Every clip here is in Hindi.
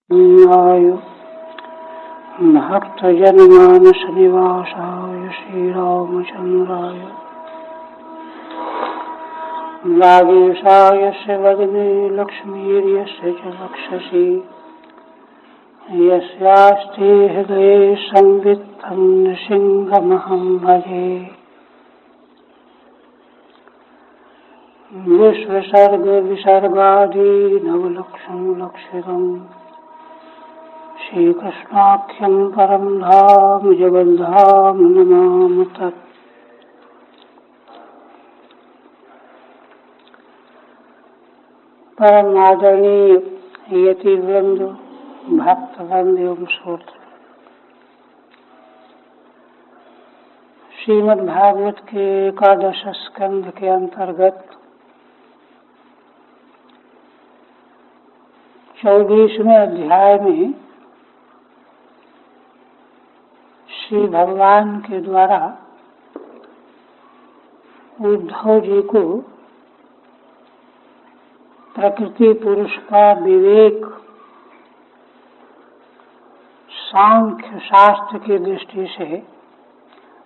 आय भक्तजनमानस निवासाय श्रीरामचन्द्राय वागीशाय वदने लक्ष्मीर्यस्य च वक्षसि यस्यास्ति हृदये संवित्तं नृसिंहमहं भजे। विश्वसर्ग विसर्गादि नवलक्षं लक्षितम् श्रीकृष्णाख्यं परं धाम जगद्धाम नमामि तत्। परम आदरणीय यति वृंद, भक्त वृंद एवं श्रोत्र, श्रीमद् भागवत के एकादश स्कंध के अंतर्गत 24वें अध्याय में श्री भगवान के द्वारा उद्धव जी को प्रकृति पुरुष का विवेक सांख्य शास्त्र की दृष्टि से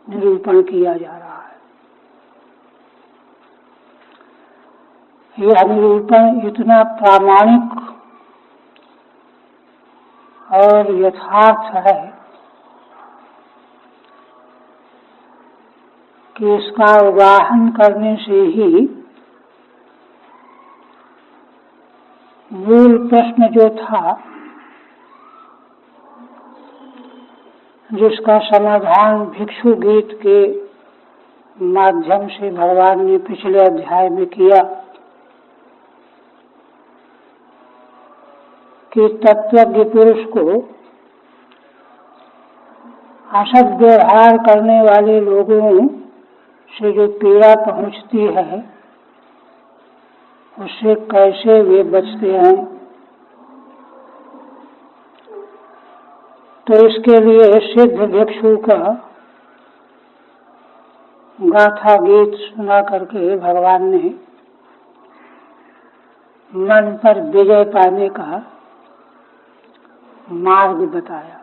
निरूपण किया जा रहा है। यह निरूपण इतना प्रामाणिक और यथार्थ है कि इसका अवगाहन करने से ही मूल प्रश्न जो था, जिसका समाधान भिक्षु गीत के माध्यम से भगवान ने पिछले अध्याय में किया कि तत्वज्ञ पुरुष को असद व्यवहार करने वाले लोगों से जो पीड़ा पहुंचती है उससे कैसे वे बचते हैं। तो इसके लिए सिद्ध भिक्षु का गाथा गीत सुना करके भगवान ने मन पर विजय पाने का मार्ग बताया।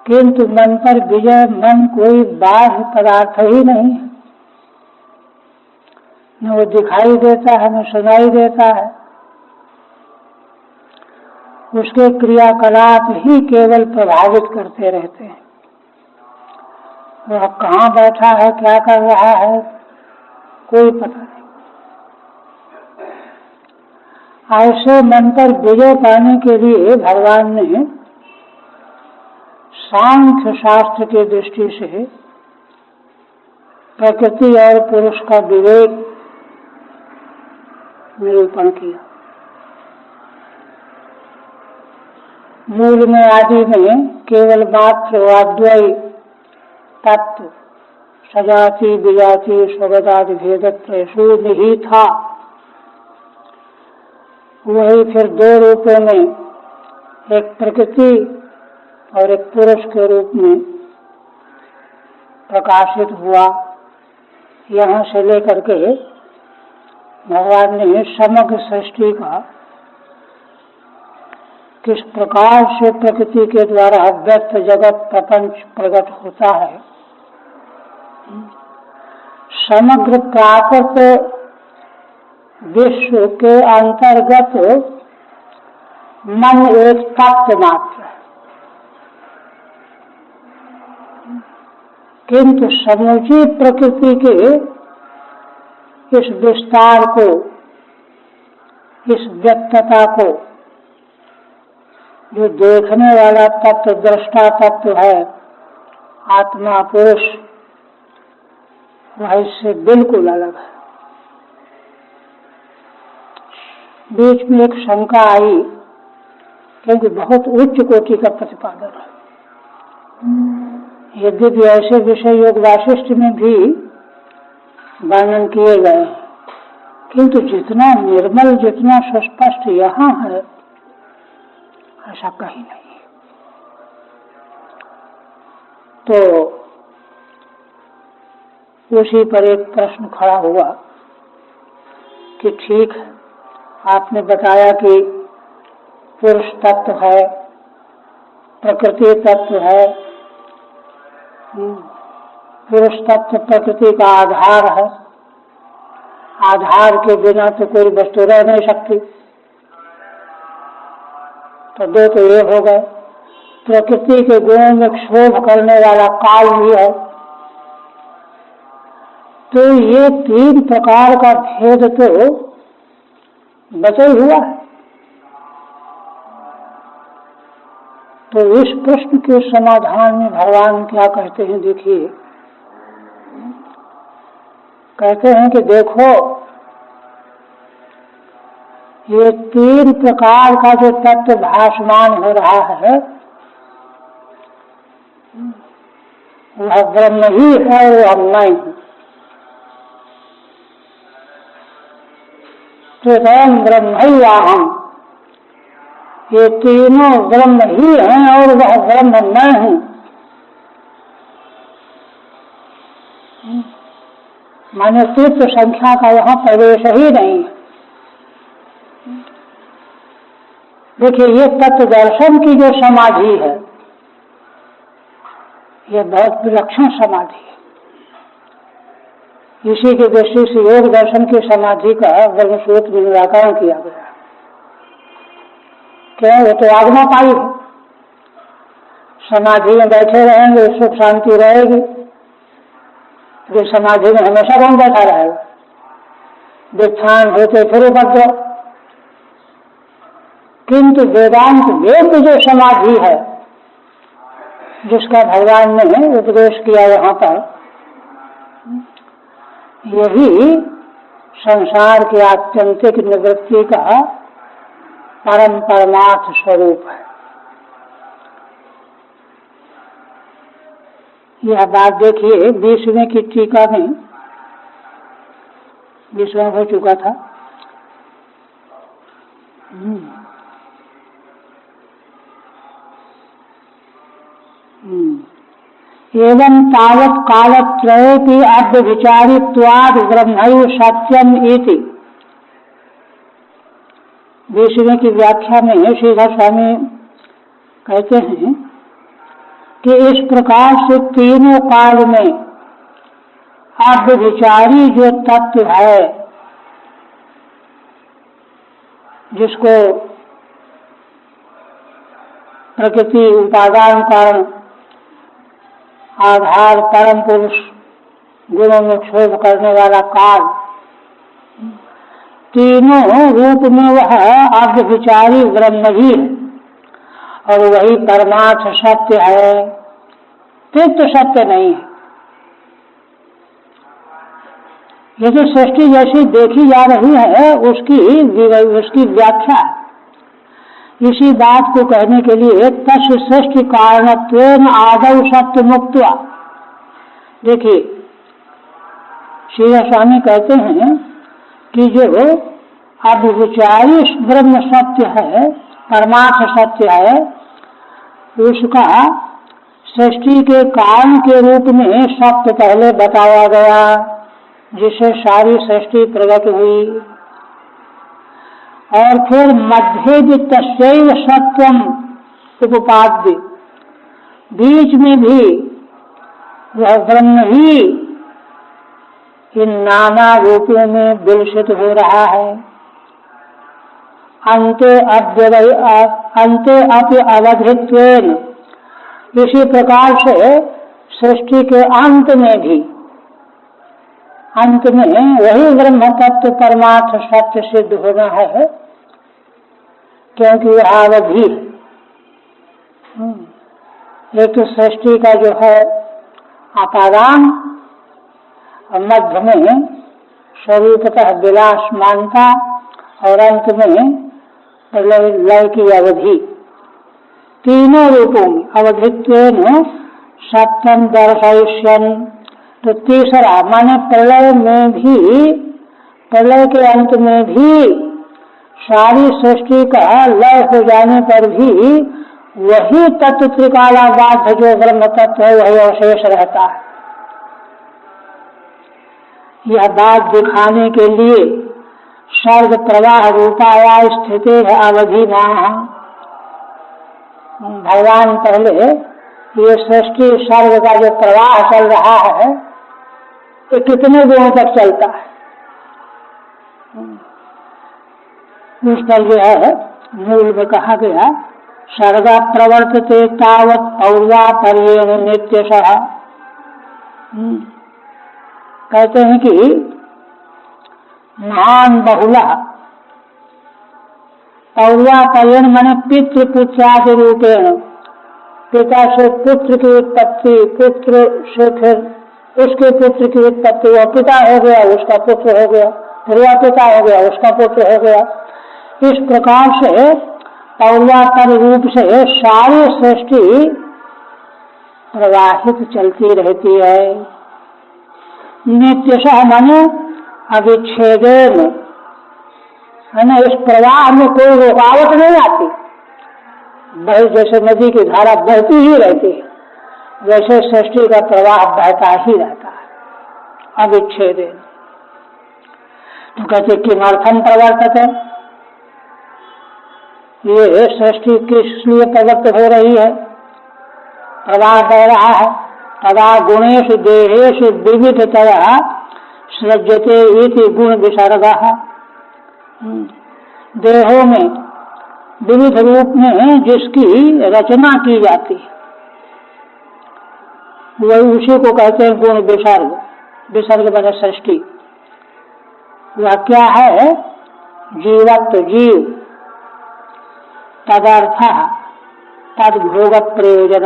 किंतु मन पर विजय, मन कोई बाह्य पदार्थ ही नहीं है, न वो दिखाई देता है न सुनाई देता है। उसके क्रियाकलाप ही केवल प्रभावित करते रहते हैं। वह कहाँ बैठा है, क्या कर रहा है, कोई पता नहीं। ऐसे मन पर विजय पाने के लिए भगवान ने सांख्य शास्त्र की दृष्टि से प्रकृति और पुरुष का विवेक निरूपण किया। मूल में आदि में केवल मात्र अद्वय तत्व सजाति विजाति स्वगतादि भेदत्व ही था। वही फिर दो रूपों में, एक प्रकृति और एक पुरुष के रूप में प्रकाशित हुआ। यहाँ से लेकर के भगवान ने समग्र सृष्टि का किस प्रकार से प्रकृति के द्वारा व्यक्त जगत प्रपंच प्रकट होता है, समग्र प्राकृत विश्व के अंतर्गत मन एक तत्व मात्र है, किंतु समूची प्रकृति के इस विस्तार को, इस व्यक्तता को जो देखने वाला तत्व, दृष्टा तत्व है आत्मा पुरुष, वह इससे बिल्कुल अलग है। बीच में एक शंका आई, क्योंकि बहुत उच्च कोटि का प्रतिपादन है। यद्यपि ऐसे विषय योग वासिष्ठ में भी वर्णन किए गए हैं, किंतु जितना निर्मल, जितना सुस्पष्ट यहाँ है, ऐसा कहीं नहीं है। तो उसी पर एक प्रश्न खड़ा हुआ कि ठीक है, आपने बताया कि पुरुष तत्व है, प्रकृति तत्व है। पुरुष तत्व प्रकृति का आधार है, आधार के बिना तो कोई वस्तु रह नहीं सकती। तो दो तो ये हो गए। प्रकृति के गुणों में क्षोभ करने वाला काल भी है। तो ये तीन प्रकार का भेद तो बचा हुआ है। तो इस प्रश्न के समाधान में भगवान क्या कहते हैं, देखिए। कहते हैं कि देखो, ये तीन प्रकार का जो तत्व भासमान हो रहा है वह ब्रह्म ही है, वह मैं हूँ। तो स्वयं ब्रह्म ही अहम, ये तीनों ब्रह्म ही हैं और वह ब्रह्म मैं हूँ। माने तीर्थ संख्या का यहाँ प्रवेश ही नहीं। देखिए, ये तत्व दर्शन की जो समाधि है, ये बहुत विलक्षण समाधि है। इसी की दृष्टि से योग दर्शन की समाधि का ब्रह्मसूत्र में निराकरण किया गया। क्यों? वो तो आज्ञाकारी है। समाधि में बैठे रहेंगे, सुख शांति रहेगी। जो समाधि में हमेशा कौन बैठा रहेगा? व्युत्थान होते फिर उपद्रव। किंतु वेदांत वेद जो समाधि है, जिसका भगवान ने उपदेश किया यहाँ पर, यही संसार की आत्यंतिक निवृत्ति का परम परमार्थ स्वरूप है। यह बात देखिए 20वें की टीका में, 20वां हो चुका था। एवं तावत् कालत्रयेपि अव्यभिचारित्वाद् ब्रह्मैव सत्यम इति। 20वें की व्याख्या में श्रीधर स्वामी कहते हैं कि इस प्रकार से तीनों काल में अव्यभिचारी जो तत्व है, जिसको प्रकृति, उपादान, कारण, आधार, परम पुरुष, गुणों में क्षोभ करने वाला काल, तीनों रूप में वह अव्यभिचारी ब्रह्म ही है और वही परमार्थ सत्य है, तीर्थ सत्य नहीं है। ये जो सृष्टि जैसी देखी जा रही है उसकी व्याख्या इसी बात को कहने के लिए तस्य सृष्टि कारणत्वेन आदौ सत्य मुक्त्वा। देखिए, श्री स्वामी कहते हैं कि जो अव्यभिचारी ब्रह्म सत्य है, परमार्थ सत्य है, उसका सृष्टि के कारण के रूप में सत्य पहले बताया गया, जिससे सारी सृष्टि प्रकट हुई। और फिर मध्य भी तस्यैव सत्यम उपपाद्य, बीच में भी वह ब्रह्म ही इन नाना रूपों में विलसित हो रहा है। अन्ते अपि अवधित्वेन, इसी प्रकार से सृष्टि के अंत में भी, अंत में वही ब्रह्म तत्व परमार्थ सत्य सिद्ध होना है, क्योंकि वह अवधि है। एक तो सृष्टि का जो है अपादान, मध्य में स्वरूपतः विलासमानता और अंत में लय की अवधि, तीनों रूपों में अवधित्वेन सत्यम दर्शयिष्यन्। तो तीसरा माने प्रलय में भी, प्रलय के अंत में भी सारी सृष्टि का लय हो जाने पर भी वही तत्व त्रिकालाबाध जो ब्रह्म तत्व है वही अवशेष रहता है। यह बात दिखाने के लिए सर्ग प्रवाह रूपाया स्थिति है अवधि माह। भगवान पहले ये सृष्टि सर्ग का जो प्रवाह चल रहा है ये कितने दिनों तक चलता है, उस पर जो है मूल में कहा गया सर्गा प्रवर्तते तावत पौर्वा पर्येण नित्यशः। कहते हैं कि महान बहुला पौर्वा पर्येण माने पितृपुत्रादि रूपेण, पिता से पुत्र की उत्पत्ति, पुत्र से फिर उसके पुत्र की उत्पत्ति, वह पिता हो गया उसका पुत्र हो गया, फिर वह पिता हो गया उसका पुत्र हो गया। इस प्रकार से पौर्वापर रूप से सारी सृष्टि प्रवाहित चलती रहती है। नित्यशः माने अविच्छेदेन, है ना, इस प्रवाह में कोई रुकावट नहीं आती। बह जैसे नदी की धारा बहती ही रहती है वैसे सृष्टि का प्रवाह बहता ही रहता है अविच्छेदेन। तो कहते किमर्थम प्रवर्तते, ये सृष्टि किस लिए प्रवृत्त हो रही है, प्रवाह बह रहा है। तदा गुणेषु देहेषु विविधतया सृज्यते इति गुण विसर्गः। देहों में विविध रूप में जिसकी रचना की जाती है वही उसी को कहते हैं गुण विसर्ग। विसर्ग बने सृष्टि। वह क्या है, जीवत्व, जीव, तदर्थ तद भोग प्रयोजन,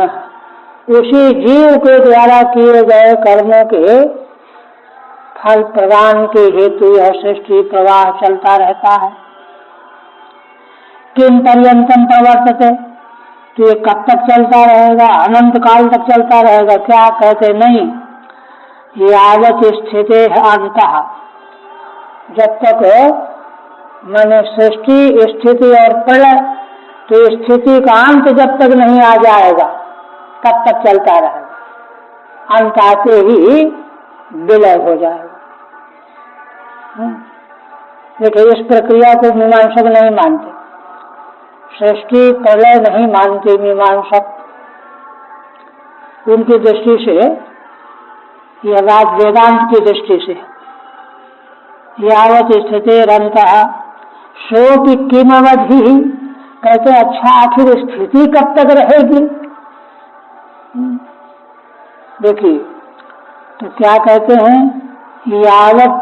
उसी जीव के द्वारा किए गए कर्मों के फल प्रदान के हेतु यह सृष्टि प्रवाह चलता रहता है। किम पर्यंतम प्रवर्तते, तो ये कब तक चलता रहेगा, अनंत काल तक चलता रहेगा। क्या कहते नहीं, यावत स्थिति अंतः, जब तक माने सृष्टि स्थिति और प्रलय, तो स्थिति का अंत जब तक नहीं आ जाएगा तब तक चलता रहेगा, अंत आते ही विलय हो जाएगा। देखिए इस प्रक्रिया को मीमांसक नहीं मानते, सृष्टि प्रलय नहीं मानते मीमांसक। उनकी दृष्टि से यह बात वेदांत की दृष्टि से यावत स्थितिरन्तः सोऽपि किमवधि, कहते अच्छा आखिर स्थिति कब तक रहेगी। देखिए तो क्या कहते हैं, यावत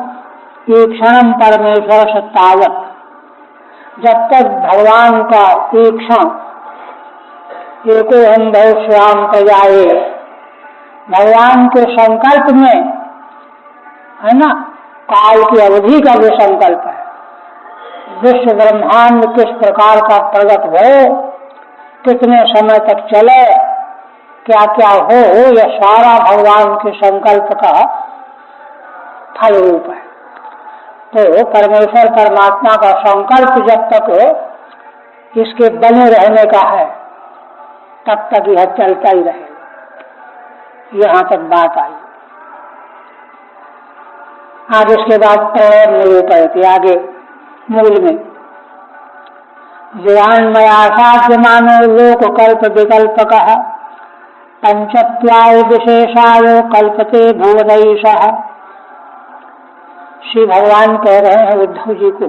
ईक्षणम परमेश्वर सत्तावत, जब तक भगवान का ईक्षण एको हम बहुश्याम प्रजाए, भगवान के संकल्प में है ना, काल की अवधि का जो संकल्प है, विश्व ब्रह्मांड किस प्रकार का प्रगट हो, कितने समय तक चले, क्या क्या हो, यह सारा भगवान के संकल्प का फल रूप है। तो परमेश्वर परमात्मा का संकल्प जब तक इसके बने रहने का है तब तक यह चलता ही रहेगा। यहाँ तक बात आई। आज इसके बाद प्रलय निरूपयति, आगे मूल में ज्ञानमयासाध्यमानो लोक कल्प विकल्पकः पंचत्वाय विशेषाय कल्पते भुवनैषः। श्री भगवान कह रहे हैं उद्धव जी को,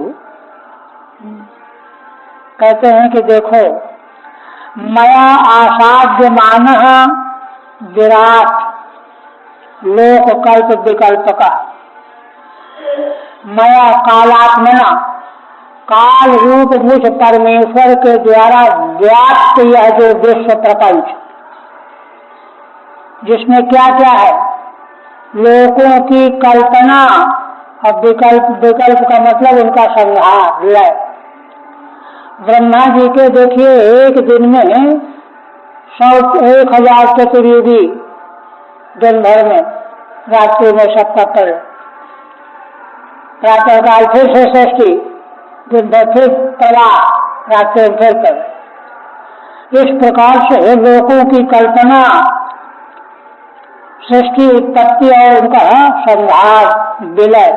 कहते हैं कि देखो मया आसाध्यमानः विराट लोक कल्प विकल्पकः, मया कालात्मना, काल रूप मुझ परमेश्वर के द्वारा व्याप्त यह जो विश्व प्रपंच, जिसमें क्या क्या है, लोकों की कल्पना और विकल्प, विकल्प का मतलब उनका संहार, लय। ब्रह्मा जी के देखिए एक दिन में 100,000 चतुर्युगी दिन भर में, रात्रि में सबका पल, प्रातः काल फिर से सृष्टि, दिन भर फिर प्रवाह, रात्रि में फिर पल। इस प्रकार से लोकों की कल्पना, सृष्टि उत्पत्ति और उनका संहार, विलय,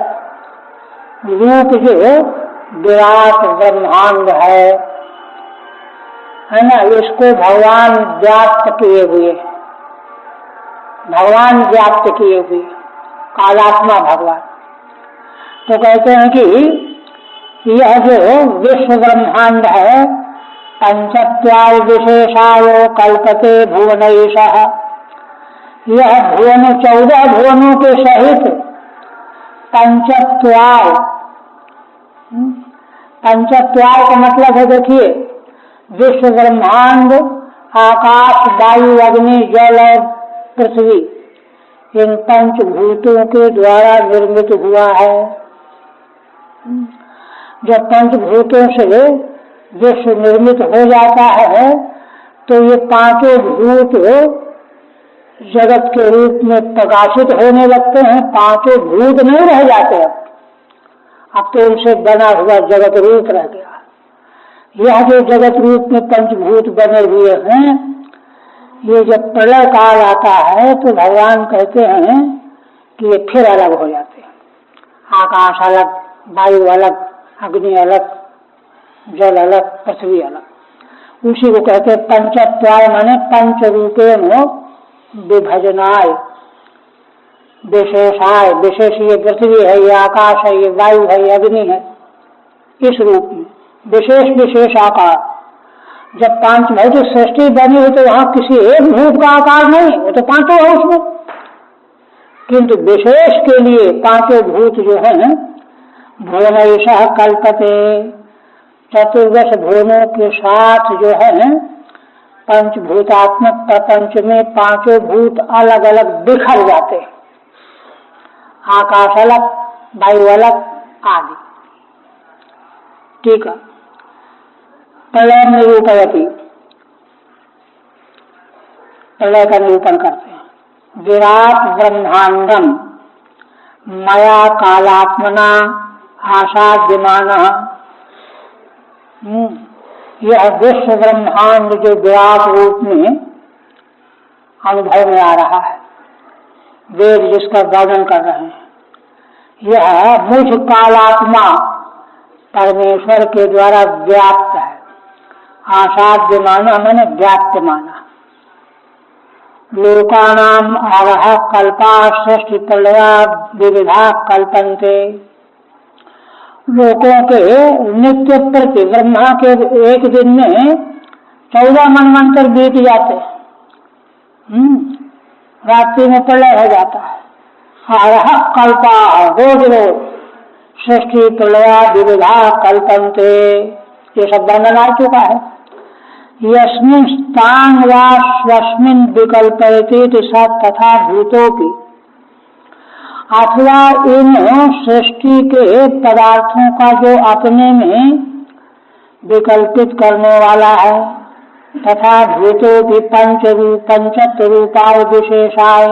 रूप जो विराट ब्रह्मांड है ना, इसको भगवान व्याप्त किए हुए, भगवान व्याप्त किए हुए, कालात्मा भगवान। तो कहते हैं कि यह जो विश्व ब्रह्मांड है, पंचत्वाय विशेषायो कल्पते भुवनैषः, यह भुवन 14 भुवनों के सहित पंचत्वाय, पंचत्वाय का मतलब है, देखिए, विश्व ब्रह्मांड, आकाश, वायु, अग्नि, जल और पृथ्वी, इन पंचभूतों के द्वारा निर्मित हुआ है। जब पंचभूतों से विश्व निर्मित हो जाता है तो ये पांचों भूत जगत के रूप में प्रकाशित होने लगते हैं। पांचों भूत नहीं रह जाते, अब तो उनसे बना हुआ जगत रूप रह गया। यह जो जगत रूप में पंचभूत बने हुए हैं, ये जब प्रलय काल आता है तो भगवान कहते हैं कि ये फिर अलग हो जाते हैं। आकाश अलग, वायु अलग, अग्नि अलग, जल अलग, पृथ्वी अलग। उसी को कहते हैं पंचत्वाय, माने पंच रूपेण विभजनाय, विशेषाय, विशेष ये पृथ्वी है, ये आकाश है, ये वायु है, ये अग्नि है, इस रूप में विशेष विशेष आकार। जब पांच भौतिक सृष्टि बनी हो तो वहां किसी एक भूत का आकार नहीं, वो तो पांचों है उसमें, किंतु विशेष के लिए पांचों भूत जो है, भुवनैषः कल्पते, चतुर्दश भुवनों के साथ जो है पंचभूतात्मक प्रपंच में पांचों भूत अलग अलग बिखर जाते हैं, आकाश अलग, वायु अलग आदि। ठीक है। प्रलय निरूपयति, प्रलय का निरूपण करते हैं। विराट ब्रह्मांडम मया कालात्मना आसाद्यमानः, यह विश्व ब्रह्मांड जो विराट रूप में अनुभव में आ रहा है, वेद जिसका वर्णन कर रहे हैं, यह मुझ कालात्मा परमेश्वर के द्वारा व्याप्त है। आसाद्यमाना मैंने व्याप्यमाना। लोकानाम आरह कल्पा सृष्टि प्रलया विविधा कल्पन्ते, लोगों के नित्य प्रति ब्रह्मा के एक दिन में 14 मनवंतर बीत जाते, रात्रि में प्रलय हो जाता है। आरह कल्पा, रोज रोज, सृष्टि प्रलया विविधा कल्पन्ते, ये सब वर्णन आ चुका है। यस्मिन् स्थान वा स्वस्मिन् विकल्पयति स तथा भूतोपि, अथवा इन सृष्टि के पदार्थों का जो अपने में विकल्पित करने वाला है, तथा भूतोपि पंचत्व रूपाय विशेषाय,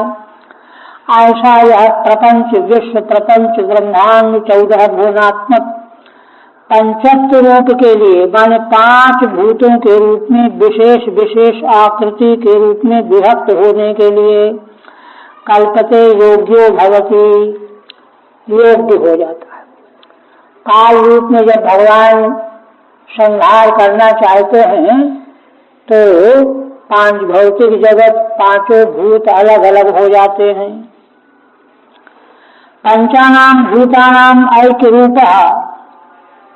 ऐसा यह प्रपंच, विश्व प्रपंच ब्रह्मांड 14 भुवनात्मक पंचत्व रूप के लिए, माने 5 भूतों के रूप में विशेष विशेष आकृति के रूप में विभक्त होने के लिए कल्पते योग्यो भवति, योग्य हो जाता है। काल रूप में जब भगवान संहार करना चाहते हैं तो 5 भौतिक जगत, 5 भूत अलग अलग हो जाते हैं। पंचानाम भूतानाम ऐक्य रूपः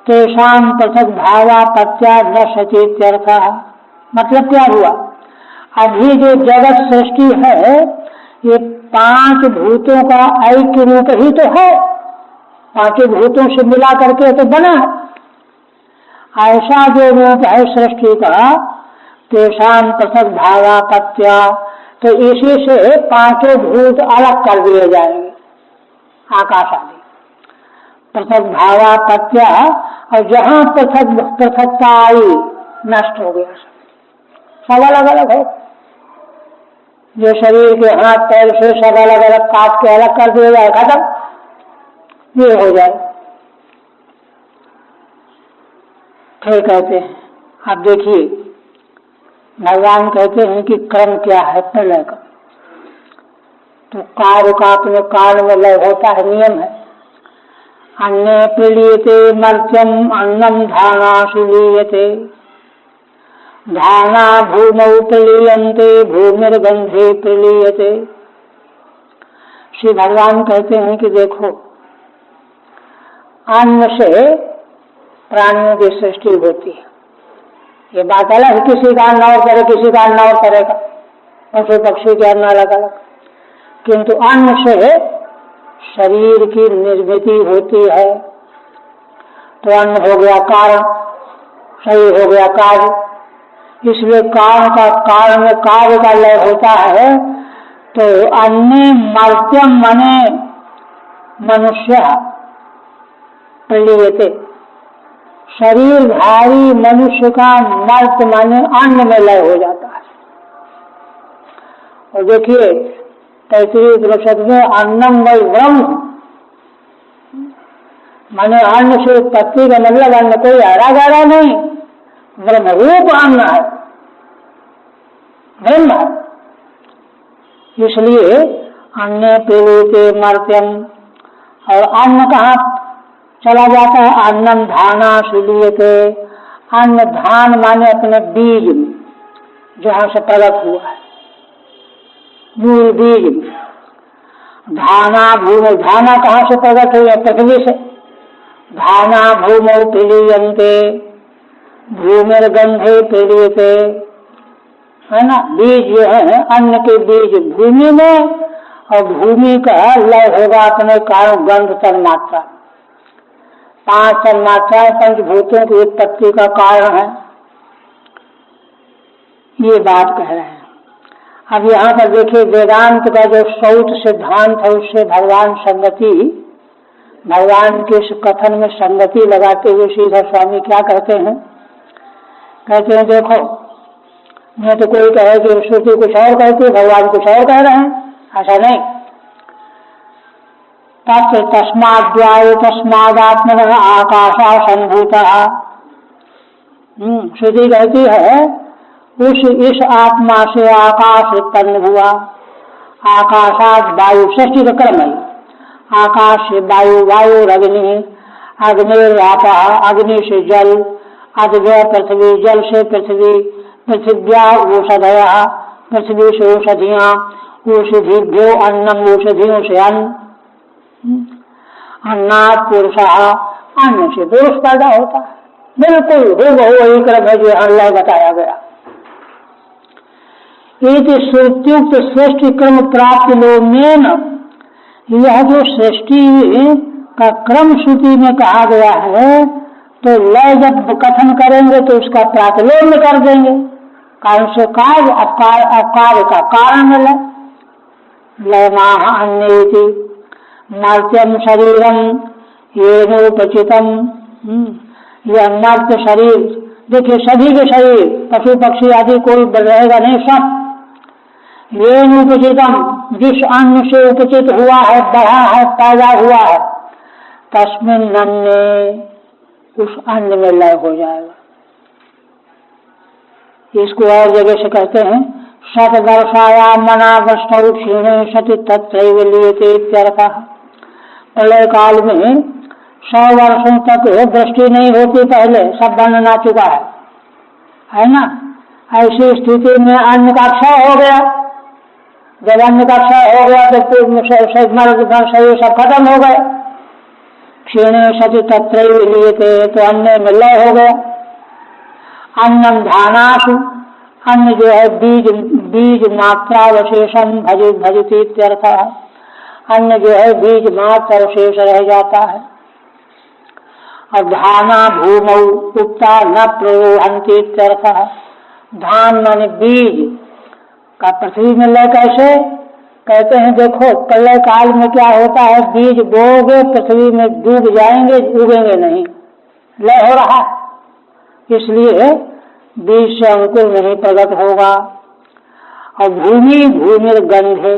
तेषां पृथक भावापत्या न सचेत्यर्थः, मतलब क्या हुआ, अभी जो जगत सृष्टि है ये 5 भूतों का ऐक्य रूप ही तो है, 5 भूतों से मिला करके तो बना है। ऐसा जो रूप है सृष्टि का, तेषां पृथक भावापत्या, तो इसी से 5 भूत अलग कर दिए जाएंगे, आकाश आदि पृथक भावापत्या, और जहां पृथक पृथकता आई नष्ट हो गया, सब अलग अलग है। जो शरीर के हाथ पैर से सब अलग अलग काट के अलग कर दिया जाए, खत्म, ये हो जाए, फिर कहते हैं। अब देखिए भगवान कहते हैं कि क्रम क्या है प्रलय का, तो कार्य का अपने काल में लय होता है, नियम है। अन्ने प्रलीयते मर्त्यम अन्नम धानासु लीयते, धाना भूमौ प्रलीयन्ते भूमिर्गंधे प्रलीयते। श्री भगवान कहते हैं कि देखो, अन्न से प्राणियों की सृष्टि होती है। ये बात अलग है, किसी का अन्न और करे, किसी का अन्न और करेगा, पशु पक्षी के अन्न अलग अलग, किंतु अन्न से शरीर की निर्मिति होती है। तो अन्न हो गया कारण, शरीर हो गया कार्य। इसलिए कारण का कारण में कार्य का लय होता है। तो अन्य मर्त्यम मने मनुष्य प्रलीयते, शरीरधारी मनुष्य का मर्त माने अन्न में लय हो जाता है। और देखिए तैतरीय उपनिषद में अन्नम वै ब्रह्म माने अन्न से उत्पत्ति का मतलब अन्न कोई हरा गहरा नहीं, ब्रह्म रूप अन्न है, ब्रह्म है। इसलिए अन्न प्रलीयते मर्त्यम। और अन्न कहाँ चला जाता है? अन्नम धानासु लीयते, अन्न धान माने अपने बीज में, जहां से प्रकट हुआ है, मूल बीज में। धाना भूमि, धाना कहाँ से प्रकट हुआ? पृथ्वी से। धाना भूमौ प्रलीयन्ते भूमिर्गंधे प्रलीयते, है ना। बीज जो है अन्न के बीज भूमि में, और भूमि का लय होगा अपने कारण गंध तन्मात्रा। 5 तन्मात्राएं पंचभूतों की उत्पत्ति का कारण है, ये बात कह रहे हैं। अब यहाँ पर देखिए वेदांत का जो सौत सिद्धांत है, उससे भगवान संगति, भगवान के इस कथन में संगति लगाते हुए सीधा स्वामी क्या कहते हैं? कहते हैं देखो, मैं तो कोई कहे कि श्रुति कुछ और कहती है, भगवान कुछ और कह रहे हैं, ऐसा नहीं। तत् तस्माद्वायु तस्मादात्मनः आकाशा संभूतः। श्रुति कहती है इस आत्मा से आकाश उत्पन्न हुआ। आकाशात वायु, सृष्टि का क्रम है। आकाश से वायु, वायु अग्नि, अग्निर्वापः, अग्नि से जल, अद्य पृथ्वी, जल से पृथ्वी, पृथिव्या औषधयः, पृथ्वी से औषधियां, औषधिभ्यो अन्नम, औषधियों से अन्न, अन्नात् पुरुषः, अन्न से पुरुष पैदा होता है। बिल्कुल हूबहू वही क्रम है जो यहाँ बताया गया। एक श्रुत्युक्त सृष्टि क्रम प्राप्त लोमेन, यह जो सृष्टि का क्रम श्रुति में कहा गया है, तो लय जब कथन करेंगे तो उसका प्रातलोम में कर देंगे। कारण से कार्य, अकार्य का कारण है लय। लयमाह अन्येति मर्त्यम शरीरम येनोपचितम। यह मर्त्य शरीर, देखिए सभी के शरीर, पशु पक्षी आदि कोई रहेगा नहीं, सब येनोपचितम, जिस अन्न से उपचित हुआ है, बढ़ा है, पैदा हुआ है, तस्मिन् अन्ने, उस अन्न में लय हो जाएगा। इसको और जगह से कहते हैं शतवर्षाया मनावष्टौ क्षीणे सति तत्रैव लीयते इत्यर्थः। प्रलय काल में 100 वर्षों तक दृष्टि नहीं होती, पहले सब बन आ चुका है ना। ऐसी स्थिति में अन्न का क्षय हो गया। जब अन्न का क्षय हो गया तो शरीर सब खत्म हो गए। क्षीणे सति तत्रैव लीयते, तो अन्न में लय हो गया। अन्नम धानासु, अन्न जो है बीज मात्रावशेषम भजती इत्यर्थ है। अन्न जो है बीज मात्र अवशेष रह जाता है। और धाना भूमौ उक्ता न प्ररोहन्ति इत्यर्थ है। धान माने बीज का पृथ्वी में लय कैसे? कहते हैं देखो प्रलय काल में क्या होता है, बीज बोओगे पृथ्वी में डूब जाएंगे, उगेंगे नहीं, लय हो रहा है। इसलिए बीज से अंकुर नहीं प्रकट होगा। और भूमि गंधे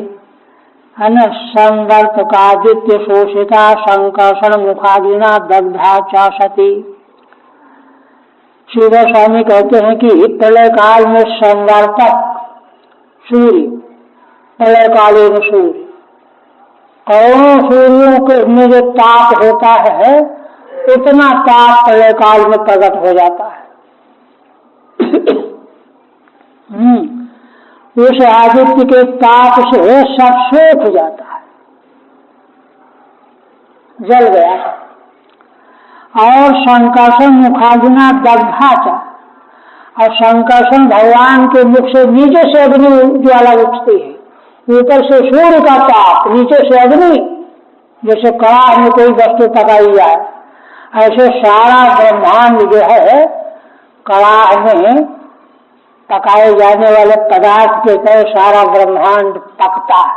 है न, संवर्तकादित्य शोषिता संकर्षण मुखाग्निना दग्धा चासती। श्री स्वामी कहते हैं कि प्रलय काल में संवर्तक सूर्य, प्रलय कालीन सूर्य, करोड़ों सूर्यों के में जो ताप होता है उतना ताप प्रलय काल में प्रकट हो जाता है। उस आदित्य के ताप से सब सूख जाता है, जल गया। और संकर्षण मुखाग्ना दग्धाचा, और संकर्षण भगवान के मुख से नीचे से अग्नि ज्वाला उठती है, ऊपर से सूर्य का ताप, नीचे से अग्नि, जैसे कड़ाह में कोई वस्तु पकाई जाए, ऐसे सारा ब्रह्मांड जो है कड़ाह में पकाए जाने वाले पदार्थ के तरह सारा ब्रह्मांड पकता है,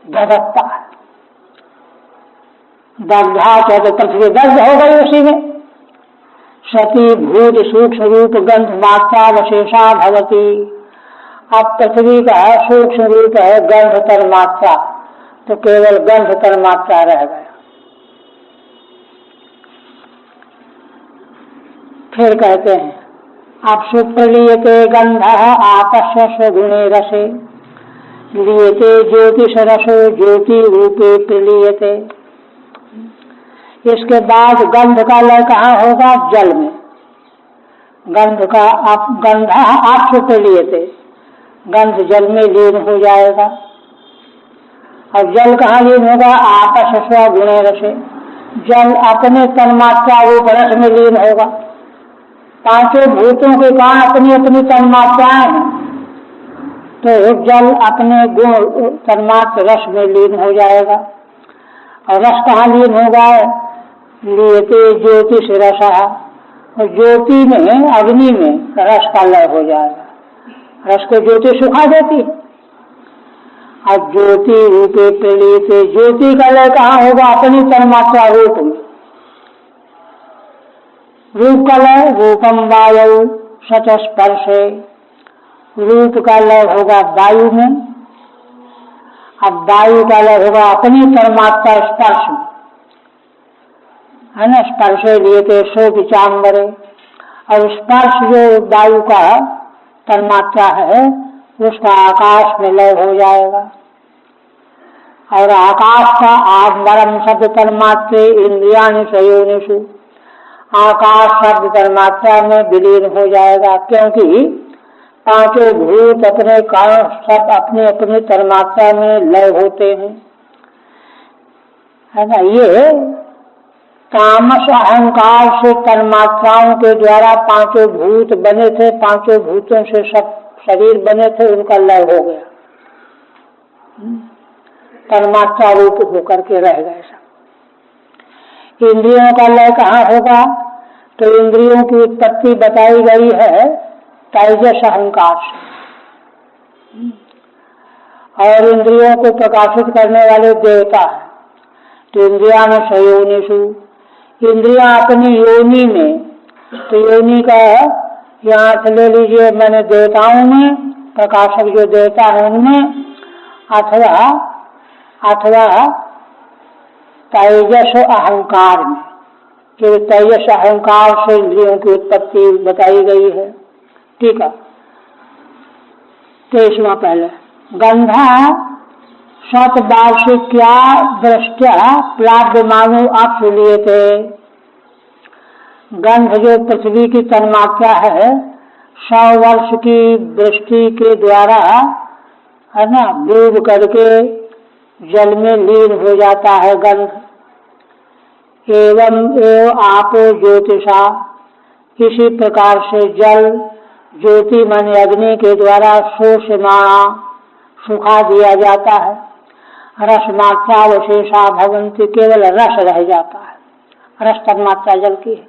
धधकता है। दग्धा तो पृथ्वी दग्ध हो गई उसी में। सती भूत सूक्ष्म रूप गंध मात्रा वशेषा भवती। अब पृथ्वी का सूक्ष्म रूप है गंध तर मात्रा, तो केवल गंध तर मात्रा रह गया। फिर कहते हैं अब सुप्रलीयते गंध आपस्य स्वगुणे रसे लीयते ज्योतिष रसो ज्योति रूपे प्रलीयते। इसके बाद गंध का लय कहाँ होगा? जल में। गंध का गंध आप सुप्रलीयते, गंध जल में लीन हो जाएगा। और जल कहाँ लीन होगा? आपस स्वगुणे रसे, जल अपने तन्मात्रा रूप रस में लीन होगा। पांचों भूतों के कारण अपनी अपनी तन्मात्राएं हैं, तो जल अपने गुण तन्मात्र रस में लीन हो जाएगा। और रस कहाँ लीन होगा? लियते ज्योतिष रस, और ज्योति में अग्नि में रस का लय हो जाएगा। रस को ज्योति सुखा देती है। और ज्योति रूपे प्रलीत, ज्योति का लय कहाँ होगा? अपनी तन्मात्रा रूप में। रूप का लय रूपम वायु सच स्पर्शे, रूप का लय होगा वायु में। अब वायु का लय होगा अपनी तन्मात्रा स्पर्श में, है ना। स्पर्शे लिए थे सो विचाम्बरे, और स्पर्श जो वायु का तन्मात्रा है उसका आकाश में लय हो जाएगा। और आकाश का आभरम शब्द तन्मात्रे इंद्रियाणि सयोनिषु, आकाश शब्द तन्मात्रा में विलीन हो जाएगा, क्योंकि पांचों भूत अपने कारण सब अपने अपने तन्मात्रा में लय होते हैं, है ना। ये तामस अहंकार से तन्मात्राओं के द्वारा पांचों भूत बने थे, पांचों भूतों से सब शरीर बने थे, उनका लय हो गया, तन्मात्रा रूप होकर के रह गए सब। इंद्रियों का लय कहाँ होगा? तो इंद्रियों की उत्पत्ति बताई गई है तेजस अहंकार से, और इंद्रियों को प्रकाशित करने वाले देवता है। तो इंद्रिया में सयोनिषु, इंद्रियां अपनी योनि में, तो योनि का यहाँ से ले लीजिए, मैंने देवताओं में, प्रकाशक जो देवता है उनमें, अथवा तेजस अहंकार में, कि तेजस अहंकार से इंद्रियों की उत्पत्ति बताई गई है। ठीक है। 23वां पहले गंधा शतवार्षिक्या दृष्टया प्लाव्यमानो अप्सुलीयते। गंध जो पृथ्वी की तन्मात्रा है 100 वर्ष की दृष्टि के द्वारा, है ना, डूब करके जल में लीन हो जाता है गंध। एवं एवं आपो ज्योतिषा, इसी प्रकार से जल ज्योति मन अग्नि के द्वारा शोषमाणा सुखा दिया जाता है। रस मात्रा विशेषा भवंती, केवल रस रह जाता है, रस तन्मात्रा जल की है।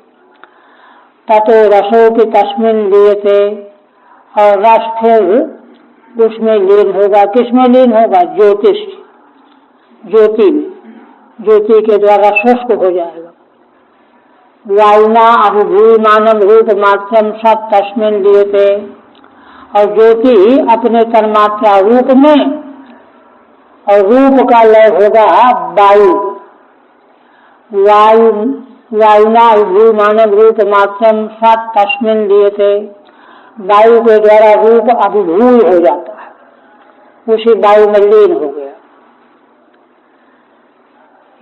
ततो रसों की तस्मिन लीयते, और रस फिर उसमें लीन होगा। किसमें लीन होगा? ज्योतिष, ज्योति में, ज्योति के द्वारा शुष्क हो जाएगा। वायुना अभिभूयमानम रूप मात्रम सब तस्मिन लीयते, और ज्योति अपने तन्मात्रा रूप में, और रूप का लय होगा वायु। वायुना अभिभूयमानम रूप मात्रम सब तस्मिन लीयते, वायु के द्वारा रूप अभिभूय हो जाता है, उसी वायु में लीन हो गया।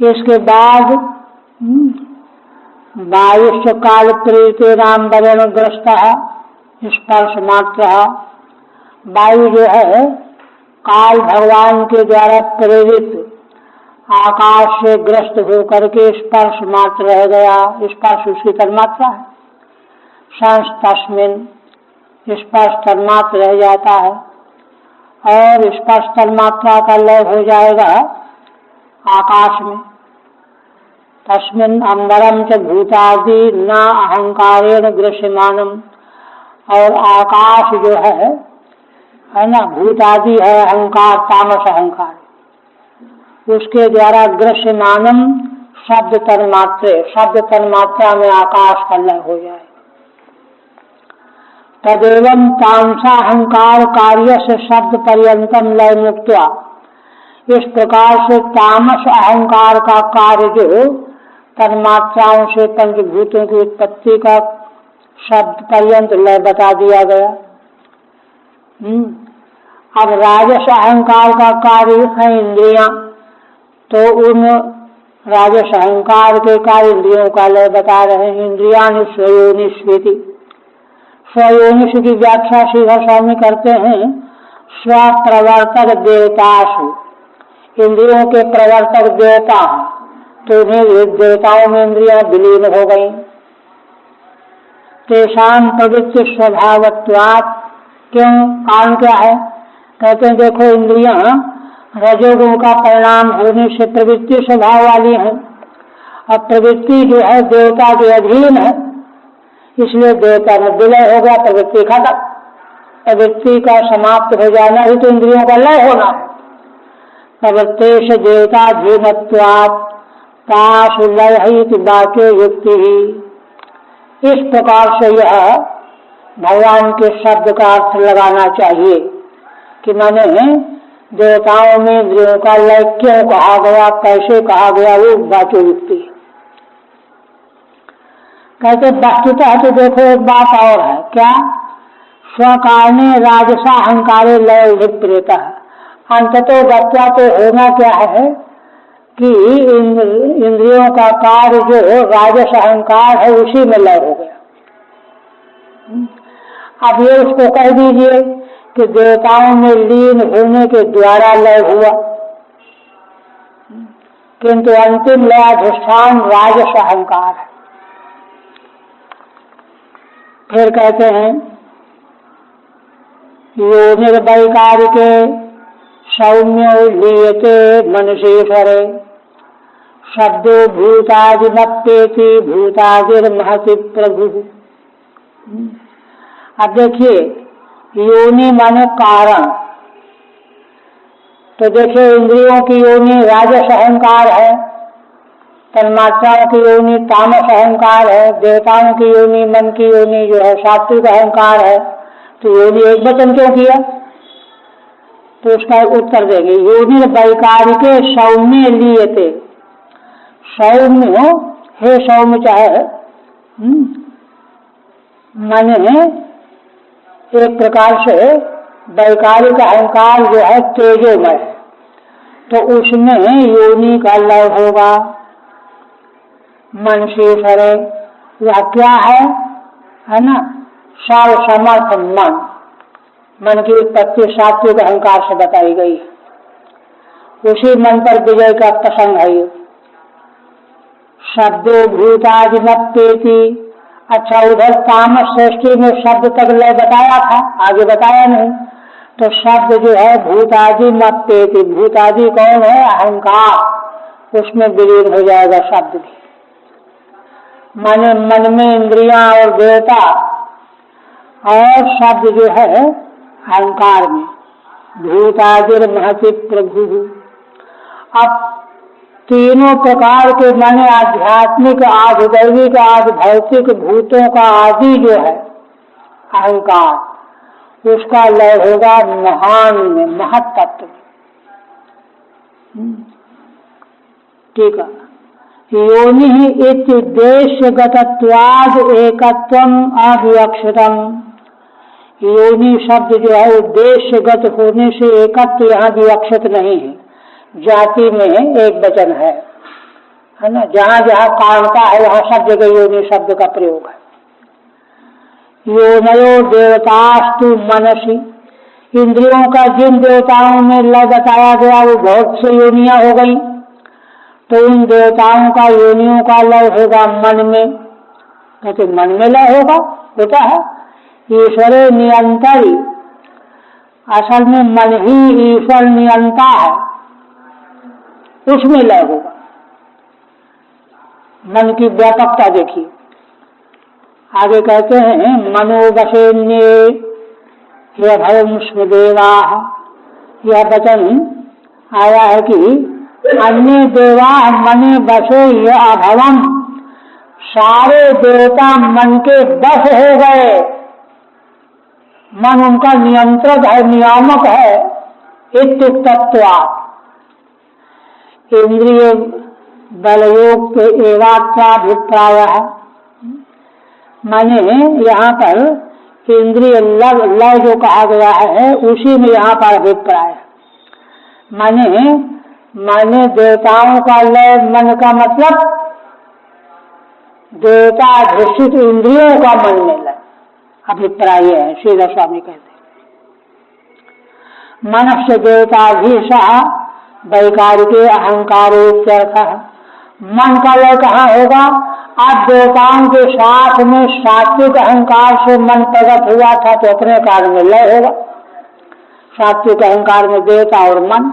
इसके बाद वायुष्य काल प्रेरिते नाम वरण ग्रस्त स्पर्श मात्र। वायु जो है काल भगवान के द्वारा प्रेरित आकाश से ग्रस्त होकर के स्पर्श मात्र रह गया। स्पर्श उसकी तन्मात्रा है। सांस तस्मिन स्पर्श तन्मात्र रह जाता है और स्पर्श तन्मात्रा का लय हो जाएगा आकाश में। तस्मिन अंबरम च भूतादि न अहंकारेण दृश्यमानम। और आकाश जो है ना, भूतादि है अहंकार, तामस अहंकार, उसके द्वारा दृश्यमानम शब्द तन्मात्रे, शब्द तन्मात्रा में आकाश का लय हो जाए। तदेवं तामसा अहंकार कार्य से शब्द पर्यंतम लय मुक्त्वा। इस प्रकार से तामस अहंकार का कार्य जो तन्मात्राओं से पंचभूतों की उत्पत्ति का शब्द पर्यंत लय बता दिया गया। अब राजस अहंकार का कार्य है इंद्रियां, तो उन राजस अहंकार के कार्य इंद्रियों का लय बता रहे हैं। इंद्रियानि स्वयोनिष्विति। स्वयोनिष की व्याख्या श्रीधर स्वामी करते हैं स्वप्रवर्तक देवतासु। इंद्रियों के प्रवर्तक देवता हैं, तो उन्हें देवताओं में इंद्रियां विलीन हो गई। तेषां प्रवृत्ति स्वभावत्वात्। क्यों? कारण क्या है? कहते हैं देखो इंद्रियां रजोगुण का परिणाम होने से प्रवृत्ति स्वभाव वाली है। अब प्रवृत्ति जो है देवता के अधीन है, इसलिए देवता में विलय हो गया, प्रवृत्ति खत्म। प्रवृत्ति का समाप्त हो जाना ही तो इंद्रियों का लय होना है। प्रवृत्तेश देवता धीनत्वात् तासु लय वाक्य युक्ति ही। इस प्रकार से यह भगवान के शब्द का अर्थ लगाना चाहिए कि मैंने देवताओं में इंद्रियों का लय क्यों कहा गया, कैसे कहा गया, वो वाक्य युक्ति। कहते वस्तुतः तो देखो एक बात और है, क्या? स्वकारणे राजसा अहंकारे लय उदित है। अंततो गत्वा तो होना क्या है कि इंद्रियों का कार्य जो राजस अहंकार है उसी में लय हो गया। अब ये उसको कह दीजिए कि देवताओं में लीन होने के द्वारा लय हुआ, किंतु अंतिम लयाधिष्ठान राजस अहंकार है। फिर कहते हैं योनिर्वैकारिके सौम्यो लीयते मनसेश्वरे शब्दो भूतादिमप्येति भूतादिर्महति प्रभु। अब देखिए योनि माने कारण, तो देखिए इंद्रियों की योनि राजस अहंकार है, तन्मात्राओं की योनि तामस अहंकार है, देवताओं की योनि मन की योनि जो है सात्विक अहंकार है। तो योनि एक वचन क्यों किया? तो उसका उत्तर देंगे योनि वैकारिके सौम्य लीयते। सौम्य हे सौम्य चाहे माने एक प्रकार से वैकारिक अहंकार जो है तेजोमय है, तो उसमें योनि का लय होगा। मन से सरे यह क्या है ना? सर्व समर्थ मन, मन की उत्पत्ति सात्विक अहंकार से बताई गई। उसी मन पर विजय का प्रसंग है ये। शब्दों भूतादिमप्येति। अच्छा, उधर तामस सृष्टि में शब्द तक लय बताया था, आगे बताया नहीं। तो शब्द जो है भूतादिमप्येति, भूतादि कौन है? अहंकार, उसमें विलीन हो जाएगा शब्द भी। माने मन में इंद्रियां और देवता और शब्द जो है अहंकार में। भूतादिर्महति प्रभु। अब तीनों प्रकार के माने आध्यात्मिक, आदि दैविक, आदि भौतिक भूतों का आदि जो है अहंकार, उसका लय होगा महान में, महत तत्व। ठीक है। योनि इति उद्देश्यगतत्वाद एकत्वम अविवक्षितम। योनि शब्द जो है उद्देश्यगत होने से एकत्व यहाँ विवक्षित नहीं है, जाति में एक वचन है। है ना। जहाँ जहाँ कारणता है वहाँ सब जगह योनि शब्द का प्रयोग है। योनयो देवतास्तु मनसी, इंद्रियों का जिन देवताओं में लय बताया गया वो बहुत सी योनियां हो गई, तो उन देवताओं का योनियों का लय होगा मन में। कहते मन में लय होता है। ईश्वरे नियंत्री, असल में मन ही ईश्वर नियंता है, उसमें लय होगा। मन की व्यापकता देखिए। आगे कहते हैं मनोवशेन्ये ह्यभवं स्मदेवा, यह वचन आया है कि अन्य देवा मने बसे अभवम, सारे देवता मन के बस हो गए। मन उनका नियंत्रक है, नियामक है। इत्युक्तत्वात् इंद्रिय बलयोग एवात्राभिप्राय है, माने यहाँ पर इंद्रिय लय जो कहा गया है उसी में यहाँ पर अभिप्राय है। माने देवताओं का लय मन का मतलब देवता अधिष्ठित इंद्रियों का मन में लय, अभिप्राय है। श्रीधर स्वामी कहते हैं मनस्य देवताधीशः वैकारिके अहंकारोत्यर्थ। मन का लय कहाँ होगा? आज देवताओं के साथ में सात्विक अहंकार से मन प्रकट हुआ था तो अपने कारण में लय होगा। सात्विक अहंकार में देवता और मन।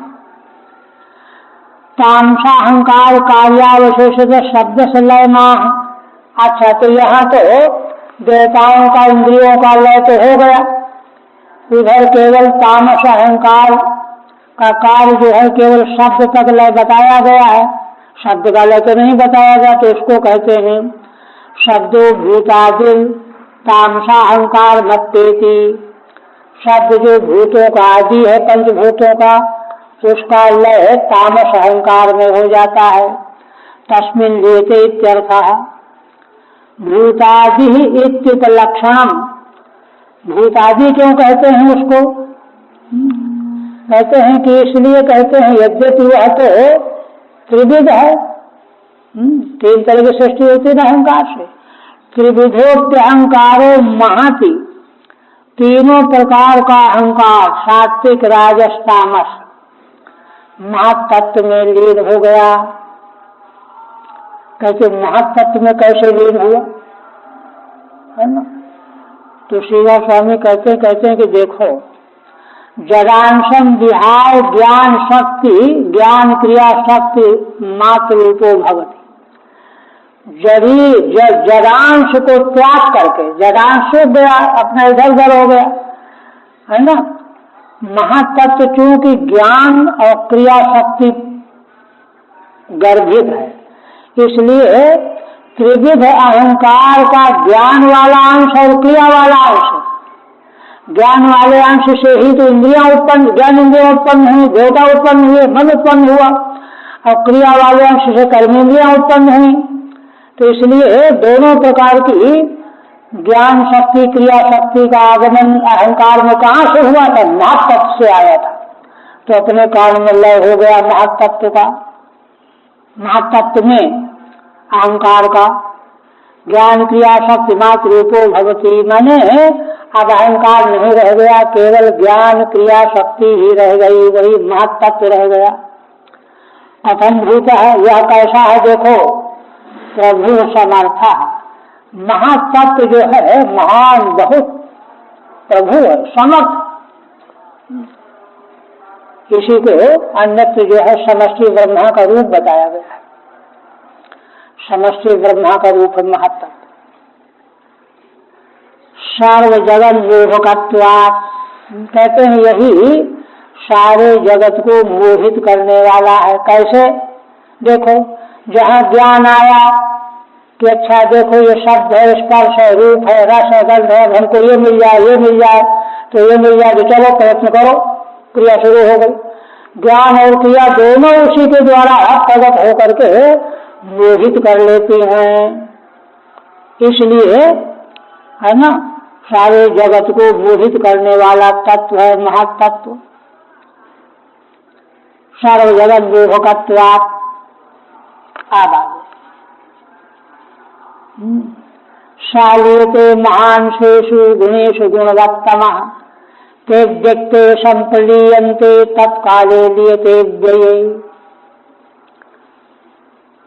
तामसा अहंकार कार्यावशेषित शब्द से लय माह। अच्छा, तो यहाँ तो देवताओं का इंद्रियों का लय तो हो गया, उधर केवल तामस अहंकार का कार्य जो है केवल शब्द तक लय बताया गया है, शब्द का लय तो नहीं बताया गया। तो इसको कहते हैं शब्दों भूतादिल तामसा अहंकार मत्तेति। शब्द जो भूतों का आदि है, पंचभूतों का, उसका लय तामस अहंकार में हो जाता है। तस्मिन् लेते इत्यर्थः। भूतादि इत्युपलक्षणम। भूतादि क्यों कहते हैं उसको? कहते हैं कि इसलिए कहते हैं यद्यपि वह तो त्रिविध है, तीन तरह की सृष्टि होती है अहंकार से। त्रिविधोप्यहंकारो महति, तीनों प्रकार का अहंकार सात्विक राजस तामस महत्तत्व में लीन हो गया। कैसे महत्तत्व में कैसे लीन हुआ है ना। तो श्रीधर स्वामी कहते हैं कि देखो जडांशम विहाय ज्ञान शक्ति, ज्ञान क्रिया शक्ति मात्र रूपो भवति। जडांश को त्याग करके, जडांश से गया अपना इधर उधर हो गया है ना। महातत्व चूंकि ज्ञान और क्रिया शक्ति गर्भित है, इसलिए त्रिविध अहंकार का ज्ञान वाला अंश और क्रिया वाला अंश। ज्ञान वाले अंश से ही तो इंद्रियां उत्पन्न, ज्ञान इंद्रियां उत्पन्न हुई, देवता उत्पन्न हुए, मन उत्पन्न हुआ, और क्रिया वाले अंश से कर्मेंद्रियां उत्पन्न हुई। तो इसलिए दोनों प्रकार की ज्ञान शक्ति क्रिया शक्ति का आगमन अहंकार में कहाँ से हुआ था? महातत्व से आया था। तो अपने कारण में लय हो गया महातत्व का। महातत्व में अहंकार का ज्ञान क्रिया शक्ति मात्र रूपो भवती, माने अब अहंकार नहीं रह गया, केवल ज्ञान क्रिया शक्ति ही रह गई, वही महातत्व रह गया। कथन भूत है, यह कैसा है? देखो प्रभु समर्थ। महातत्व जो है महान बहुत प्रभु है, समर्थ। इसी को अन्यत्र जो है समष्टि ब्रह्मा का रूप बताया गया है। समष्टि ब्रह्मा का रूप है महत्तत्व। सर्व जगत मोहकत्वात्, कहते हैं यही सारे जगत को मोहित करने वाला है। कैसे? देखो जहाँ ज्ञान आया कि अच्छा देखो ये शब्द है, स्पर्श है, रूप है, रस है, गंध है, हमको ये मिल जाए, ये मिल जाए, तो ये मिल जाए तो चलो प्रयत्न करो, क्रिया शुरू हो गई। ज्ञान और क्रिया दोनों उसी के द्वारा प्रकट होकर के मोहित कर लेती हैं। इसलिए है ना, सारे जगत को मोहित करने वाला तत्व है महातत्व। सर्व जगत मोहकत्वात्। आबाद शालीयते महांशेषु गुणेषु गुणवत्तमः ते व्यक्ते संप्रलीयन्ते तत्काले लीयते व्यये।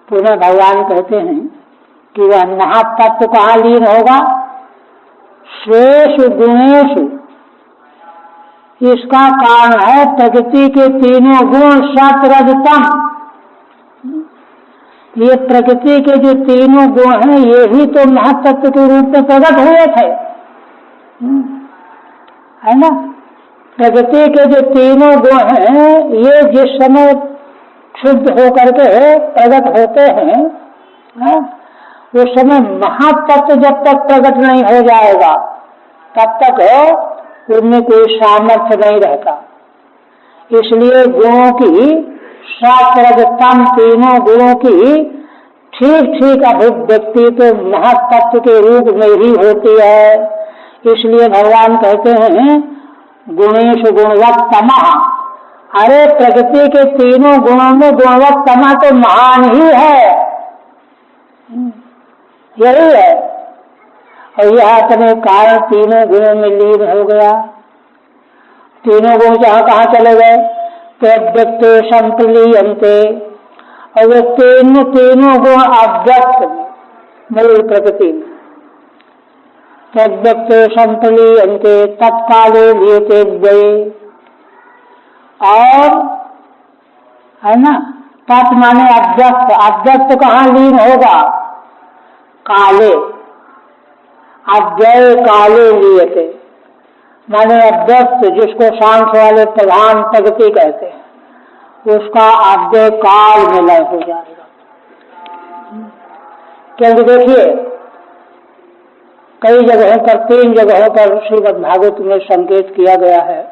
पुनः भगवान कहते हैं कि वह महातत्व कहाँ लीन होगा? शेषु गुणेषु। इसका कारण है प्रकृति के तीनों गुण सत रज तम। ये प्रकृति के जो तीनों गुण हैं ये ही तो महातत्व के रूप में प्रकट हुए थे, है ना। प्रकृति के जो तीनों गुण हैं ये जिस समय शुद्ध होकर के प्रकट होते हैं, उस समय महातत्व जब तक प्रकट नहीं हो जाएगा तब तक उनमें कोई सामर्थ्य नहीं रहता। इसलिए गुणों की सात्वरजतम तीनों गुणों की ठीक ठीक अभिव्यक्ति तो महातत्व के रूप में ही होती है। इसलिए भगवान कहते हैं गुणेषु गुणवत्तमः। अरे प्रकृति के तीनों गुणों में गुणवत्तमा तो महान ही है, यही है। और यह अपने कारण तीनों गुणों में लीन हो गया। तीनों गुण जहाँ कहाँ चले गए? व्यक्ते संप्रलीयन्ते। और वे तीनों गुण अव्यक्त मूल प्रकृति में व्यक्ते संप्रलीयन्ते तत्काले लीयते व्यये। और है ना, तत् माने अव्यक्त। अव्यक्त कहाँ लीन होगा? काले। अव्यय काले लीयते माने अव्यक्त, जिसको सांख्य वाले प्रधान प्रगति कहते हैं, उसका अव्यय काल में लय हो जाएगा। क्योंकि देखिए कई जगहों पर, 3 जगहों पर श्रीमद् भागवत में संकेत किया गया है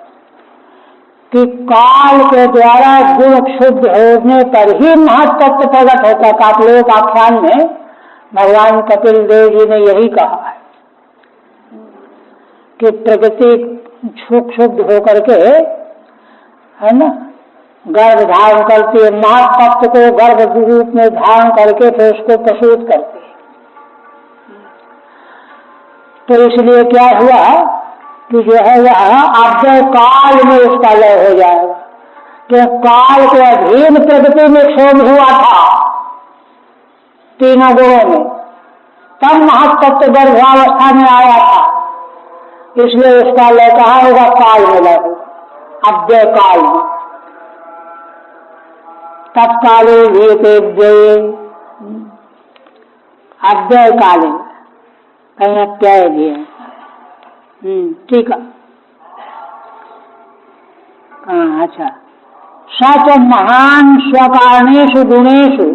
कि काल के द्वारा गुण शुद्ध होने पर ही महातत्व प्रकट होता है। काकलोक आख्यान में भगवान कपिल देव जी ने यही कहा है कि प्रकृति शुद्ध होकर के, है ना, गर्भ धारण करती है, महातत्व को गर्भ रूप में धारण करके फिर उसको प्रसूत करती है। तो इसलिए क्या हुआ कि जो है वह अव्यय काल में उसका लय हो जाएगा। कि काल के अधीन प्रकृति में क्षोभ हुआ था तीनों गुणों में, तब महातत्व गर्भावस्था में आया था। इसलिए उसका लय कहाँ होगा? काल में लय होगा, अव्यय काल में। तत्काले लीयते व्यये। अव्यय काले कहीं अत्याय दिए। ठीक है। अच्छा। सच महान स्वकारणेषु गुणेषु।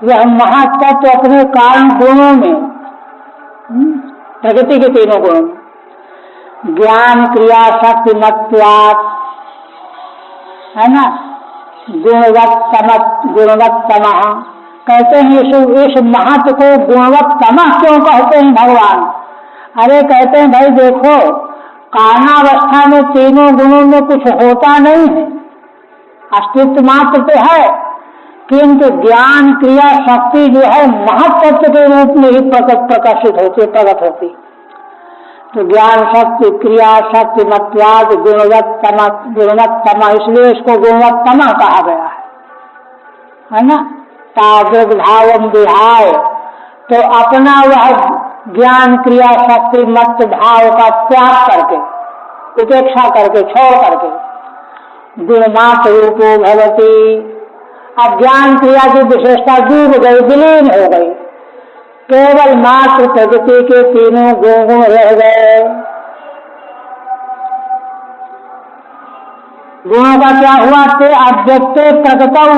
वह महातत्व अपने कारण गुणों में, प्रकृति के तीनों गुणों में, ज्ञान क्रिया शक्ति मत्वात्, है ना, गुणवत्तमः कहते हैं। इस महत्व को गुणवत्तमः क्यों कहते हैं भगवान? अरे कहते हैं भाई देखो, कारणावस्था में तीनों गुणों में कुछ होता नहीं है, अस्तित्व मात्र तो है, किंतु ज्ञान क्रिया शक्ति जो है महत्त्व के रूप में ही प्रकाशित होती, प्रकट होती। तो ज्ञान शक्ति क्रिया शक्ति मत्वाद गुणवत्तमा, इसलिए इसको गुणवत्तमा कहा गया है ना। तादृग भावम विहाय, तो अपना वह ज्ञान क्रिया शक्ति मत भाव का त्याग करके, उपेक्षा करके, छोड़ करके, गुणमात्र रूपो भवति। अब ज्ञान क्रिया की विशेषता डूब गई, विलीन हो गई, केवल मात्र प्रकृति के तीनों गुण रह गए। गुणों का क्या हुआ? ते अव्यक्त प्रगतौ,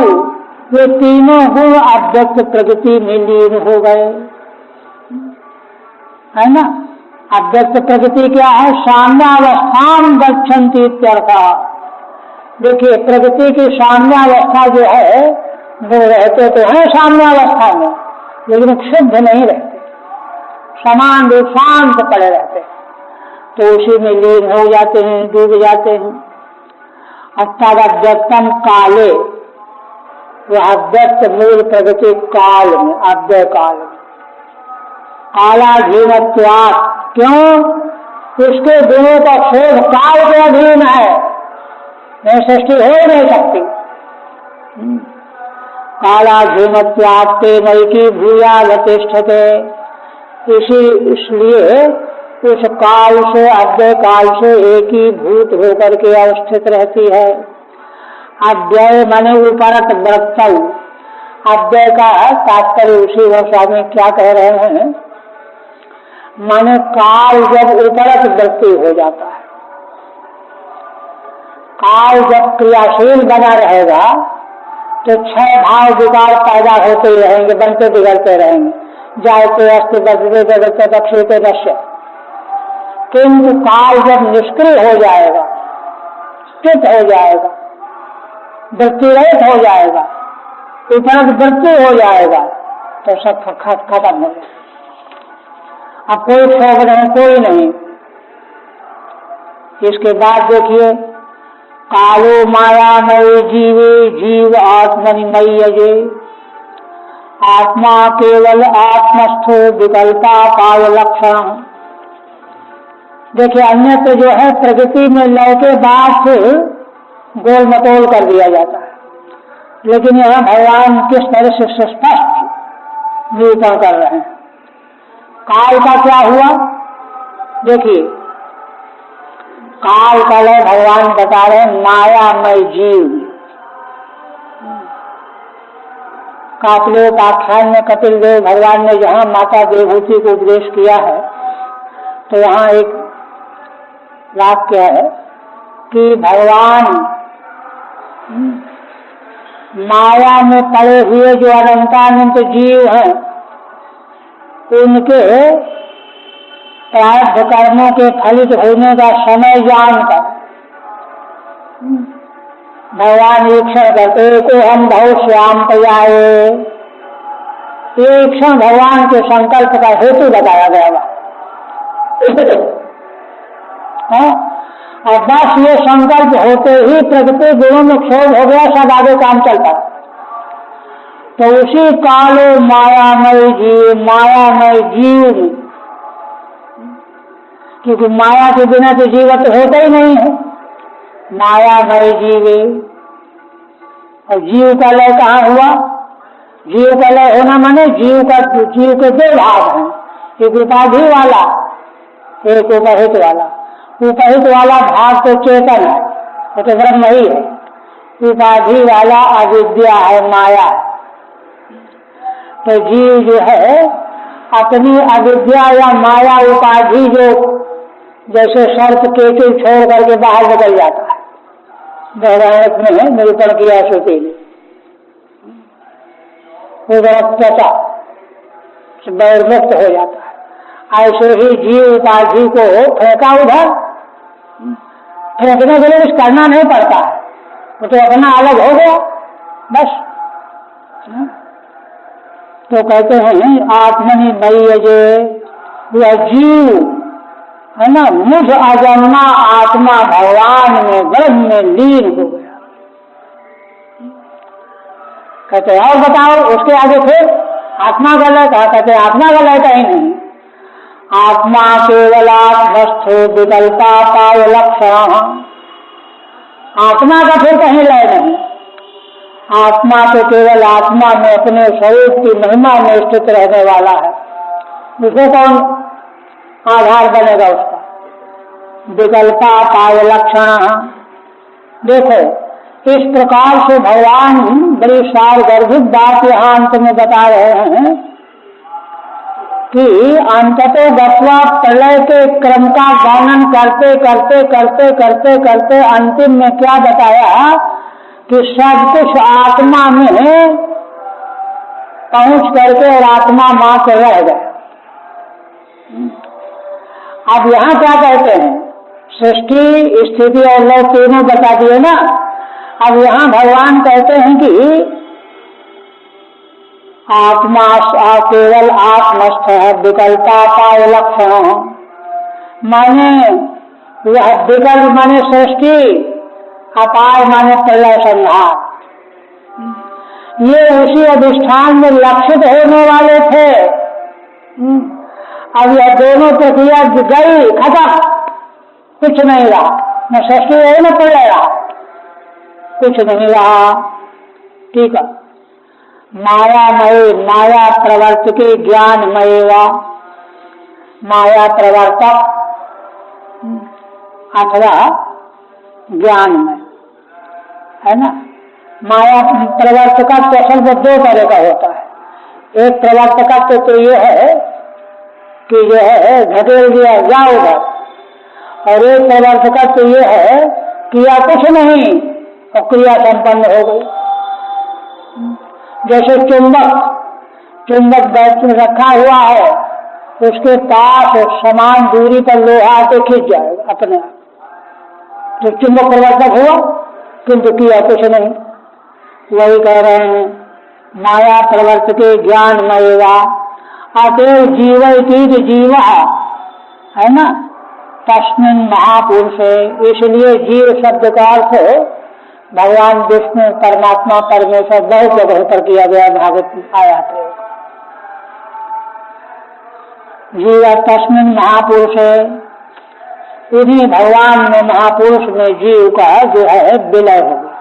ये तीनों गुण अव्यक्त प्रकृति में लीन हो गए, है ना। अव्यक्त प्रकृति क्या है? साम्यावस्थान गच्छन्ति इत्यर्थः। देखिए प्रकृति की साम्यावस्था जो है, वो रहते तो है साम्यावस्था में, लेकिन शुद्ध नहीं रहते, समान रूप शांत पड़े रहते, तो उसी में लीन हो जाते हैं, डूब जाते हैं। अर्थात अव्यक्तम काले, वह अव्यक्त मूल प्रकृति काल में, अव्यय काल में। काला जीवत्वात्, क्यों? उसके गुणों का शोध काल के अधीन है, नहीं सृष्टि हो नहीं सकती। काला जीवत्वात् तेनैकी भूयावतिष्ठते, इसलिए उस काल से अव्यय काल से एक ही भूत होकर के अवस्थित रहती है। अव्यय माने उपरत वृत्तौ, अव्यय का तात्पर्य उसी वह स्वामी क्या कह रहे हैं, माने काल जब उपरत वृत्ति हो जाता है, काल जब क्रियाशील बना रहेगा तो छह भाव विकार पैदा होते ही रहेंगे, बनते बिगड़ते रहेंगे, जायते अस्ति बदते बदते दक्षिते नश्य। किंतु काल जब निष्क्रिय हो जाएगा, स्थित हो जाएगा, वृत्ति रहित हो जाएगा, उपरत वृत्ति हो जाएगा, तो सब खत्म हो जाएगा। अब कोई क्षोभ नहीं, कोई नहीं। इसके बाद देखिए, कालो मायामय जीवे जीव आत्मनिमय्यजे, आत्मा केवल आत्मस्थो विकल्पा पाय लक्षण। देखिए, अन्यत्र जो है प्रकृति में लय के बाद से गोल मटोल कर दिया जाता है, लेकिन यहाँ भगवान किस तरह से स्पष्ट निरूपण कर रहे हैं। काल का क्या हुआ? देखिए, काल का लय भगवान बता रहे हैं मायामय जीव। काकलोपाख्यान में कपिल देव भगवान ने जहाँ माता देवहूति को उपदेश किया है, तो यहाँ एक वाक्य है कि भगवान माया में पड़े हुए जो अनंतानंत जीव हैं, उनके प्रारब्ध कर्मों के फलित होने का समय जानकर भगवान ईक्षण करते को हम बहुत श्याम प्रयाए। ईक्षण भगवान के संकल्प का हेतु बताया गया। और बस ये संकल्प होते ही प्रकृति गुणों में क्षोभ हो गया, सब आगे काम चलता। तो उसी कालो मायामय जीव, क्योंकि माया के बिना तो जीवत होता ही नहीं है, मायामय जीवे। और जीव का लय कहाँ हुआ? जीव का लय होना माने जीव के दो भाग हैं, एक उपाधि वाला, एक उपहित वाला। उपहित वाला भाग तो चेतन है, वो तो ब्रह्म ही है। उपाधि वाला अविद्या है, माया है। तो जीव जो है अपनी अविद्या या माया उपाधि, जो जैसे सर्प केतु छोड़ करके बाहर निकल जाता है, वैरायक में निरूपण किया श्रुति ने, वो त्वचा मुक्त हो जाता है। ऐसे ही जीव उपाधि को फेंका उधर, फेंकने के लिए कुछ करना नहीं पड़ता है, वो तो अपना अलग हो गया बस। तो कहते हैं आत्मनिमय्यजे, वह जीव है ना, मुझ अजन्मा आत्मा भगवान में ब्रह्म में लीन हो गया। कहते और बताओ उसके आगे फिर आत्मा का लय कहा? कहते आत्मा का लय कहीं नहीं, आत्मा केवल आत्मस्थो विकल्पा पाय लक्षण। आत्मा का फिर कहीं लय नहीं, आत्मा तो केवल आत्मा में अपने स्वरूप की महिमा में स्थित रहने वाला है, उसको कौन आधार बनेगा उसका? विकल्पा पाय लक्षण। देखो, इस प्रकार से भगवान बड़ी सारगर्भित बात यहाँ अंत में बता रहे हैं कि अंततः गत्वा प्रलय के क्रम का वर्णन करते करते करते करते करते अंतिम में क्या बताया कि सब कुछ आत्मा में पहुंच करके और आत्मा मात्र रह गए। अब यहाँ क्या कहते हैं? सृष्टि स्थिति और लय तीनों बता दिए ना। अब यहाँ भगवान कहते हैं कि आत्मा केवल आत्मस्थ है, विकल्पा पाय लक्षण। माने वह विकल्प माने सृष्टि, अपाय माने प्रलय संहार, ये उसी अधिष्ठान में लक्षित होने वाले थे। अब यह दोनों प्रक्रिया गई, खत्म, कुछ नहीं रहा, न सृष्टि रही न प्रलय रहा, कुछ नहीं रहा। ठीक है। मायामय माया प्रवर्तके ज्ञानमय वा, माया प्रवर्तक अथवा ज्ञानमय है ना। माया प्रवर्तक असल में दो तरह का होता है। एक प्रवर्तक तो ये है कि जो है घटेल दिया जा उधर, और एक प्रवर्तक तो ये है किया कुछ नहीं और क्रिया संपन्न हो गई। जैसे चुंबक बैठ रखा हुआ है, उसके पास समान दूरी पर लोहा आके खींच जाएगा अपने आप, तो चुंबक प्रवर्तक हुआ, किंतु किया कुछ नहीं। वही कह रहे हैं माया प्रवर्तके ज्ञानमयवा, अतएव जीव है ना, तस्मिन् महापुरुषे। इसलिए जीव शब्द का अर्थ भगवान विष्णु परमात्मा परमेश्वर बहुत जगह पर किया गया, भागवत में आया प्रयोग। जीव तस्मिन् महापुरुषे, इन्हीं भगवान में महापुरुष में जीव का जो है विलय हो गया।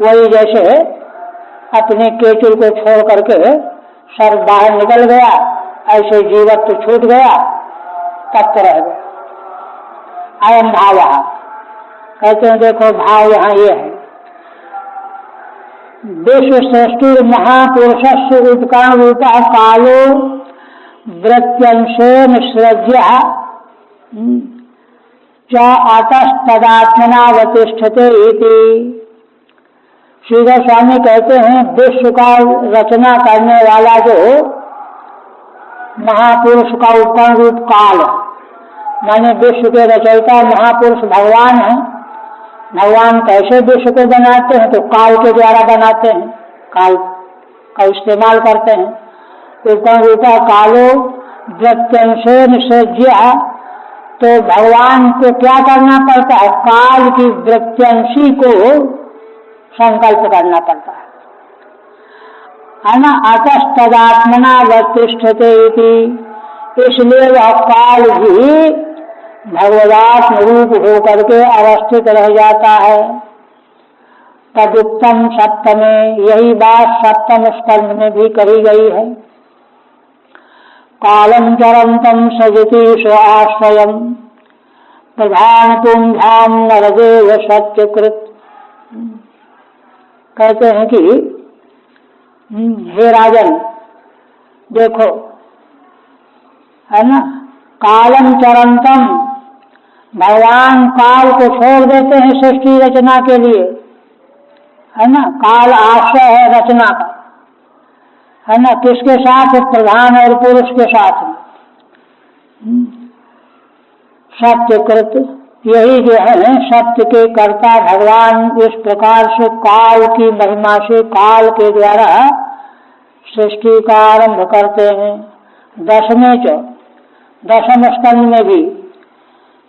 वही जैसे अपने केचुल को छोड़ करके सर बाहर निकल गया, ऐसे जीवत्व छूट गया, तत्व रह गया। अयम भाव, कहते हैं देखो भाव यहाँ ये है, विश्व सृष्टि महापुरुष से उपकरण रूपा कालो वृत्त्यंशेन सृज्य च अतस्तदात्मनावतिष्ठते इति। श्रीधर स्वामी कहते हैं विश्व का रचना करने वाला जो महापुरुष का उपकरण रूप काल है, माने विश्व के रचयिता महापुरुष भगवान है। भगवान कैसे विश्व को बनाते हैं, तो काल के द्वारा बनाते हैं, काल का इस्तेमाल करते हैं। उपकरण रूपा कालो वृत्त्यंशेन सृज्य, तो भगवान को क्या करना पड़ता है, काल की वृत्त्यंशी को संकल्प करना पड़ता है ना। अतस्तदात्मना वतिष्ठते इति, इसलिए वह काल भी भगवदात्म रूप होकर के अवस्थित रह जाता है। तदुक्तम सप्तमे, यही बात सप्तम स्कंध में भी कही गई है। कालम चरंतम सजति स्वाश्रयम प्रधान पुंधाम नरदेव सत्यकृत। कहते हैं कि हे राजन देखो, है ना, कालम चरंतम, भगवान काल को छोड़ देते हैं सृष्टि रचना के लिए, है ना। काल आश्रय है रचना का, है ना। किसके साथ, प्रधान और पुरुष के साथ में। सत्यकृत, यही जो है सत्य के कर्ता भगवान इस प्रकार से काल की महिमा से काल के द्वारा सृष्टि का आरंभ करते हैं। दशम स्कंद में भी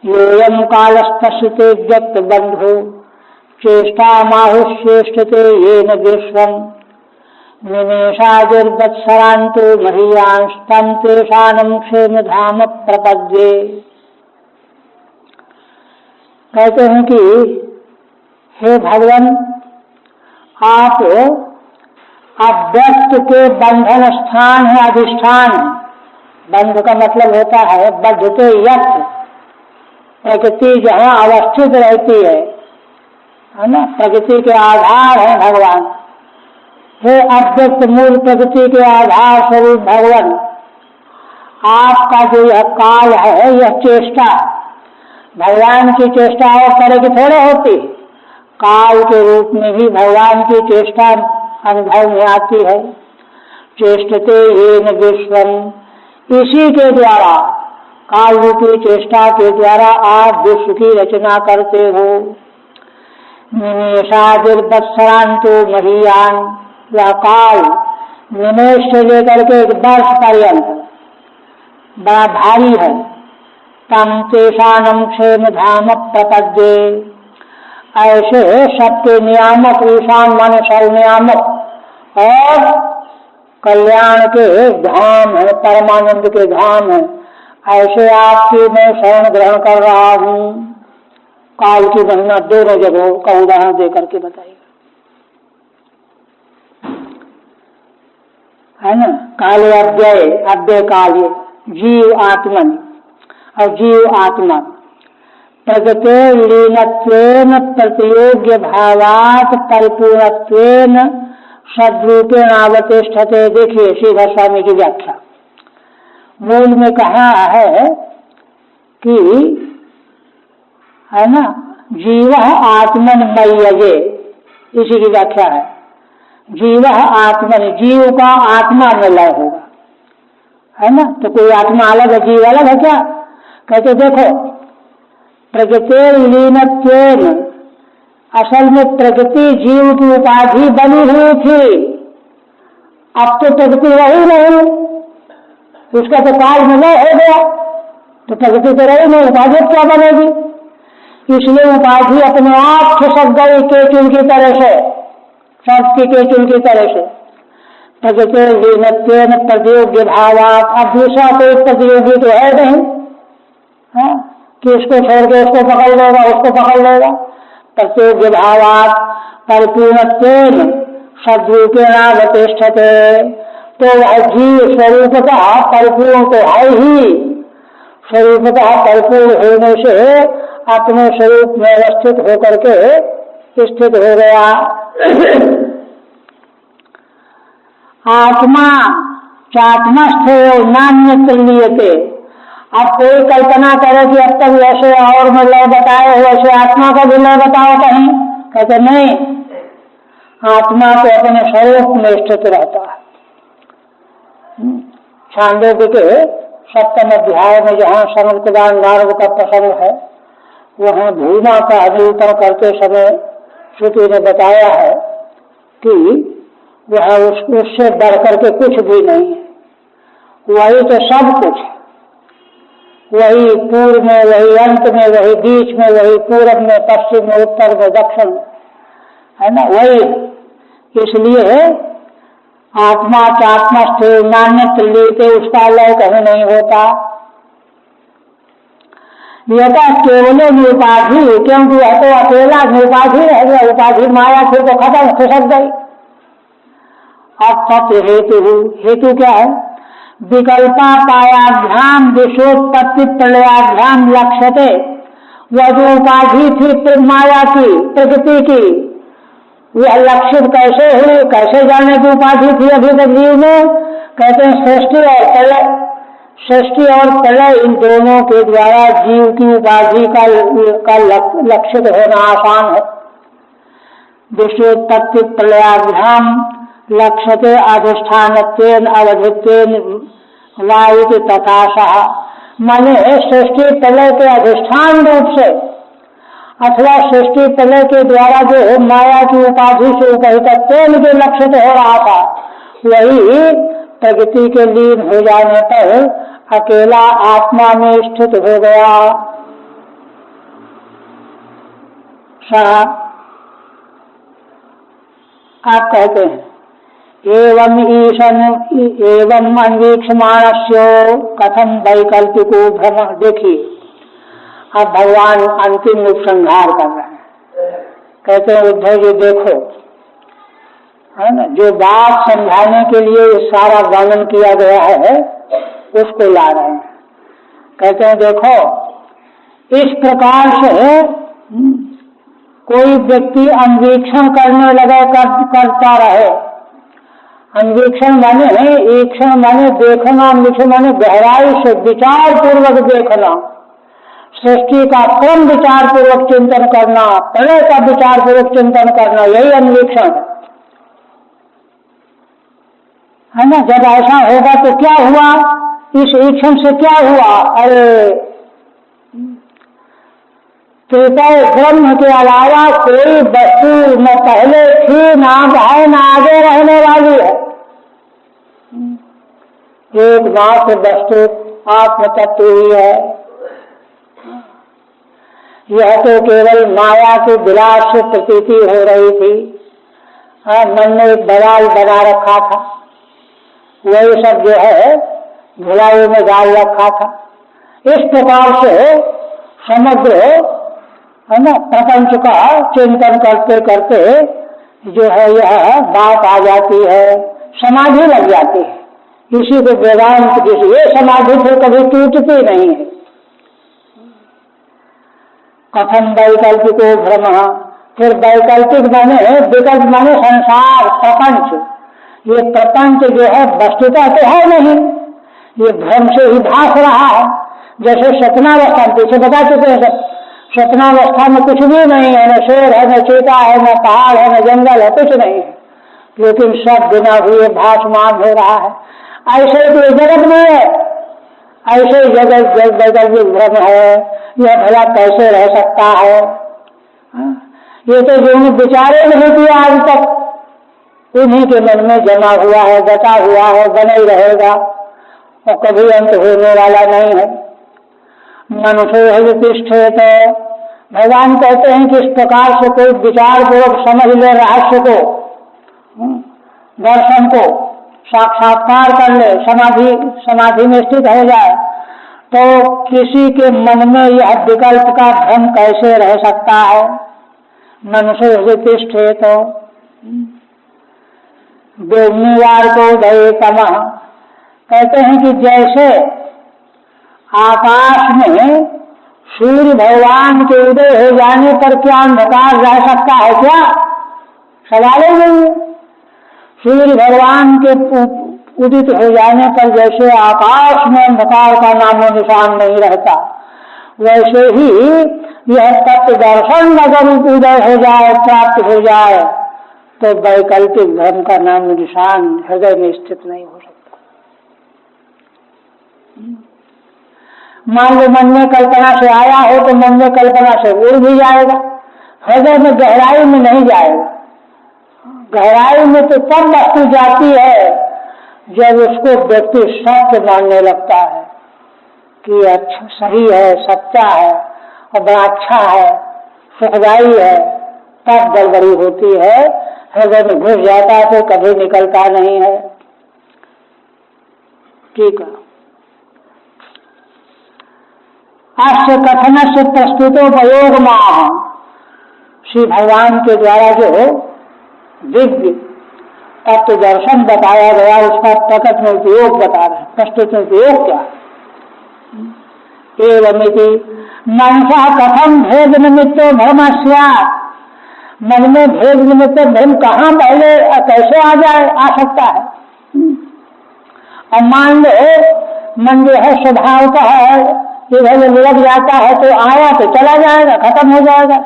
योयम कालस्तस्ते व्यक्त बंधु चेष्टा माहुश्रेष्ठते येन विश्वम निमेषादिर्वत्सरांतो महीयांस्तम तेषानं क्षेम धाम प्रपद्ये। कहते हैं कि हे भगवान, आप अव्यक्त के बंधन स्थान है, अधिष्ठान है। बंध का मतलब होता है बद्धते यत्र, प्रकृति जहाँ अवस्थित रहती है ना, प्रकृति के आधार है भगवान। हे अव्यक्त मूल प्रकृति के आधार स्वरूप भगवान, आपका जो यह काल है, यह चेष्टा, भगवान की चेष्टा और तरह की थोड़े होती, काल के रूप में भी भगवान की चेष्टा अनुभव में आती है। चेष्टते येन विश्वम, इसी के द्वारा, काल रूपी चेष्टा के द्वारा आप विश्व की रचना करते हो। निमेषादिर्वत्सरांतो महीयान, वह काल निमेष से लेकर के एक वर्ष पर्यंत बड़ा भारी है। तम तेषानं क्षेम धाम प्रपद्ये, ऐसे सबके नियामक, ईशान माने सर्व नियामक और कल्याण के धाम है, परमानंद के धाम है, ऐसे आपकी मैं शरण ग्रहण कर रहा हूँ। काल की महिमा दोनों जगहों का उदाहरण देकर के बताइए, है ना। काले अव्यय, अव्यय काले, जीव आत्मन और जीव आत्मा प्रगते लीनत्वेन प्रतियोग्य भावात परिपूर्णत्वेन सद्रूपेण अवतिष्ठते। देखिए श्रीधर स्वामी की व्याख्या, मूल में कहा है कि, है ना, जीव आत्मन मय्यजे, इसी की व्याख्या है। जीव आत्मन, जीव का आत्मा में लय होगा, है ना। तो कोई आत्मा अलग है, जीव अलग है क्या? कहते देखो, प्रगति लीनत्वेन, असल में प्रगति जीव की उपाधि बनी हुई थी, अब तो प्रगति रही नहीं, उसका तो काल में लय हो गया, तो प्रगति तो रही नहीं, उपाधि क्या बनेगी? इसलिए उपाधि अपने आप खिसक गई केचुल की तरह से, सर्प की केचुल की तरह से। प्रगति लीनत्वेन प्रतियोग्य भावात, अब दूसरा कोई प्रतियोगी तो है नहीं, हाँ, कि इसको छोड़ के उसको पकड़ लेगा, उसको पकड़ लेगा। प्रतियोग्य भावात परिपूर्णत्वेन सद्रूपेण अवतिष्ठते, तो जीव स्वरूपतः परिपूर्ण तो है ही, स्वरूपतः परिपूर्ण होने से अपने स्वरूप में अवस्थित होकर के स्थित हो गया। आत्मा चात्मस्थे नान्यत्र लीयते। अब कोई कल्पना करे कि अब तक वैसे और में लय बताए हो, वैसे आत्मा का भी लय बताओ कहीं, कहते नहीं, आत्मा तो अपने स्वरूप में स्थित रहता है। छांदोग्य के 7वें अध्याय में जहाँ सनत कुमार नारद का प्रसंग है, वहाँ धूमा का निरूपण करते समय श्रुति ने बताया है कि वह उससे बढ़कर के कुछ भी नहीं है, वही तो सब कुछ है, वही पूर्व में, वही अंत में, वही बीच में, वही पूर्व में, पश्चिम में, उत्तर में, दक्षिण में, है ना, वही। इसलिए आत्मा चात्मस्थे नान्यत्र लीयते, उसका लय कहीं नहीं होता। यथा केवल निरुपाधि, क्योंकि यह तो अकेला निरुपाधि रह गया, उपाधि माया फिर तो खत्म, खिसक गई। अब हेतु, हेतु क्या है? विकल्पापायाभ्याम विषयोत्पत्ति प्रलयाभ्याम लक्ष्यते। वह जो उपाधि थी माया की, प्रकृति की, वह लक्षित कैसे हुई, कैसे जाने की उपाधि थी अभी तक जीव में? कहते हैं सृष्टि और प्रलय, सृष्टि और प्रलय इन दोनों के द्वारा जीव की उपाधि का लक्षित होना आसान है। विषयोत्पत्ति प्रलयाभ्याम लक्ष्यते अधिष्ठानत्वेन अवधित्वेन वायु तथा सह, माने सृष्टि प्रलय के अधिष्ठान रूप से अथवा सृष्टि प्रलय के द्वारा जो माया की उपाधि से उपहितत्वेन जो लक्षित हो रहा था, वही प्रगति के लीन हो जाने पर अकेला आत्मा में स्थित हो गया। आप कहते हैं एवं ईशन एवं अन्वीक्षमाणस्यो कथम वैकल्पिको भ्रम। देखिए अब भगवान अंतिम उपसंहार कर रहे हैं, कहते हैं उद्धव जी देखो, है ना, जो बात समझाने के लिए सारा वर्णन किया गया है उसको ला रहे हैं। कहते हैं देखो, इस प्रकार से कोई व्यक्ति अन्वीक्षण करने लगे, करता रहे। अन्वीक्षण माने ईक्षण माने देखना, अन्वीक्षण माने गहराई से विचार पूर्वक देखना, सृष्टि का क्रम विचार पूर्वक चिंतन करना, प्रलय का विचार पूर्वक चिंतन करना, यही अन्वीक्षण है ना। जब ऐसा होगा तो क्या हुआ, इस ईक्षण से क्या हुआ? अरे त्रितय ब्रह्म के अलावा कोई वस्तु न पहले थी, ना है, न आगे रहने वाली है। एकमात्र वस्तु आत्म तत्व ही है। यह तो केवल माया के विलास से प्रतीति हो रही थी। मन ने एक बवाल बना रखा था वही सब जो है धुलाई में डाल रखा था। इस प्रकार से समग्र है ना प्रपंच का चिंतन करते करते जो है यह बात आ जाती है, समाधि लग जाती है। इसी को वेदांत जिसे ये समाधि फिर कभी टूटती नहीं है। कथम वैकल्पिको भ्रम, फिर वैकल्पिक माने विकल्प माने संसार प्रपंच। ये प्रपंच जो है वस्तुतः तो है नहीं, ये भ्रम से ही भास रहा है। जैसे स्वप्नावस्था पीछे बता चुके हैं सब, स्वप्नावस्था में कुछ भी नहीं है, न शेर है, न चीता है, न पहाड़ है, न जंगल है, कुछ नहीं है, लेकिन सब बिना हुए भासमान हो रहा है। ऐसे तो जगत में है, ऐसे जगत वैकल्पिक भ्रम है, यह भला कैसे रह सकता है? ये तो जो विचारे नहीं किया आज तक, उन्हीं के मन में जमा हुआ है, बचा हुआ है, बने ही रहेगा और कभी अंत होने वाला नहीं है। मनुष्य हृतिष्ठे, तो भगवान कहते हैं कि इस प्रकार से कोई विचार पूर्वक समझ ले रहस्य को, दर्शन को साक्षात्कार कर ले, समाधि में स्थित हो जाए, तो किसी के मन में यह विकल्प का भ्रम कैसे रह सकता है? मनुष्य हृतिष्ठे, तो व्योमनिवार को उदय तमः, कहते हैं कि जैसे आकाश में सूर्य भगवान के उदय हो जाने पर क्या अंधकार रह सकता है क्या? सवाल ही नहीं है। सूर्य भगवान के उदित हो जाने पर जैसे आकाश में अंधकार का नामो निशान नहीं रहता, वैसे ही यह तत्व दर्शन अगर उदय हो जाए, प्राप्त हो जाए, तो वैकल्पिक धर्म का नाम निशान हृदय में स्थित नहीं हो सकता। मान लो मन में कल्पना से आया हो तो मन में कल्पना से उड़ भी जाएगा, हृदय में गहराई में नहीं जाएगा। गहराई में तो तब वस्तु जाती है जब उसको व्यक्ति सत्य मानने लगता है कि अच्छा सही है, सच्चा है और बड़ा अच्छा है, सुखदायी है, तब गड़बड़ी होती है। हृदय में घुस जाता है तो कभी निकलता नहीं है। ठीक है, आस्य कथन से प्रस्तुतोपयोग माह, श्री भगवान के द्वारा जो दिव्य तत्व दर्शन बताया गया उसका प्रकट में उपयोग बता रहे हैं। प्रस्तुत में उपयोग क्या? एवमिति मनसा कथम भेद निमित्तो भ्रम स्यात्, मन में भेद निमित्त भ्रम कहाँ पहले कैसे आ जाए, आ सकता है? अब मान लो मन जो है स्वभाव का है, इधर लग जाता है तो आया तो चला जाएगा, खत्म हो जाएगा।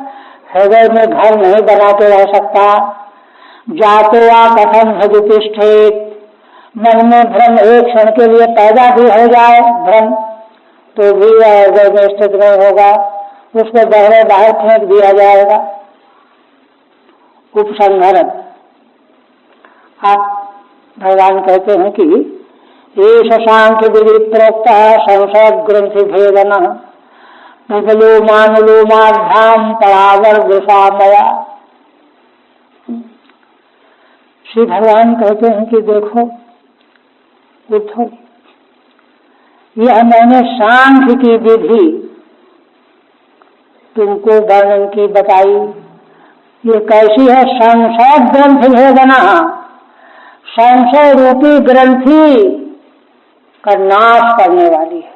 हृदय में घर नहीं बना के रह सकता। जातो वा कथम हृदितिष्ठेत, मन में भ्रम एक क्षण के लिए पैदा भी हो जाए भ्रम, तो भी वह हृदय में स्थित नहीं होगा, उसको बहरे बाहर फेंक दिया जाएगा। उपसंहरण, आप भगवान कहते हैं कि ये सांख्य विधि प्रोक्त संशय ग्रंथि भेदन उपलोमानुलोमाभ्याम परावर विषामया। श्री भगवान कहते हैं कि देखो उठो, यह मैंने सांख्य की विधि तुमको वर्णन की बताई, ये कैसी है? संशय ग्रंथ भेदना, संशय रूपी ग्रंथि का नाश करने वाली है।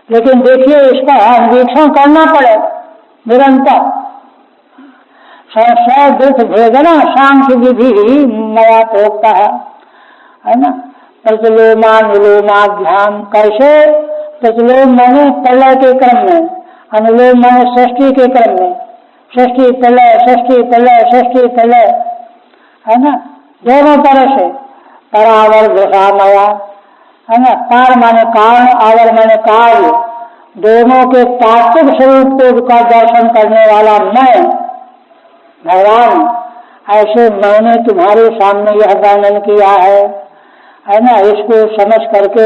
लेकिन देखिए इसका अन्वेषण करना पड़ेगा निरंतर। संशय ग्रंथ भेदना सांख्य विधि मया प्रोक्ता है ना। प्रतिलोमानुलोमाभ्याम, कैसे? प्रतिलोम माने प्रलय के क्रम में, अनुलोम माने सृष्टि के क्रम में, सृष्टि प्रलय, सृष्टि प्रलय, सृष्टि प्रलय, है ना, दोनों तरह से। परावर दशामया, है ना, पार माने कारण, आवर माने कार्य, दोनों के तात्विक स्वरूप का दर्शन करने वाला मैं भगवान, ऐसे मैंने तुम्हारे सामने यह वर्णन किया है ना। इसको समझ करके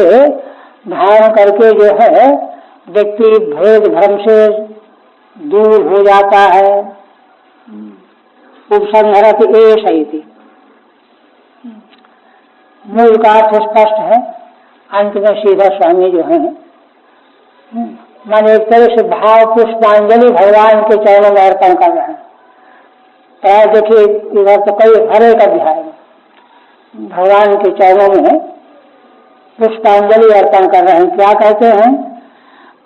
ध्यान करके जो है व्यक्ति भेद भ्रम से दूर हो जाता है। उपसंहरति एष इति। मूल का अर्थ स्पष्ट है, अंत में सीधा स्वामी जो है माने एक तरह से भाव पुष्पांजलि भगवान के चरणों में अर्पण कर रहे हैं। तो देखिए इधर तो कई हर एक अध्याय में भगवान के चरणों में पुष्पांजलि अर्पण कर रहे हैं। क्या कहते हैं?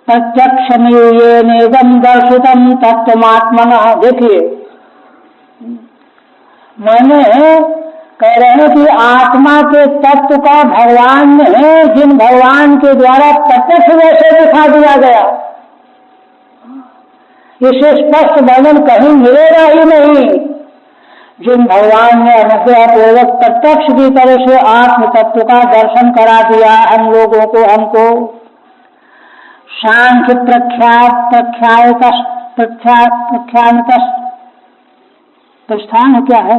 प्रत्यक्षमेवेनेदं दर्शितम तत्त्वमात्मनः। देखिए मैंने कह रहे हैं कि आत्मा के तत्व का भगवान ने जिन भगवान के द्वारा प्रत्यक्ष वैसे दिखा दिया गया, इसे स्पष्ट वर्णन कहीं मिलेगा ही नहीं। जिन भगवान ने अनुग्रह पूर्वक प्रत्यक्ष की तरह से आत्म तत्व का दर्शन करा दिया हम लोगों को, हमको सांख्य प्रख्यान क्या है?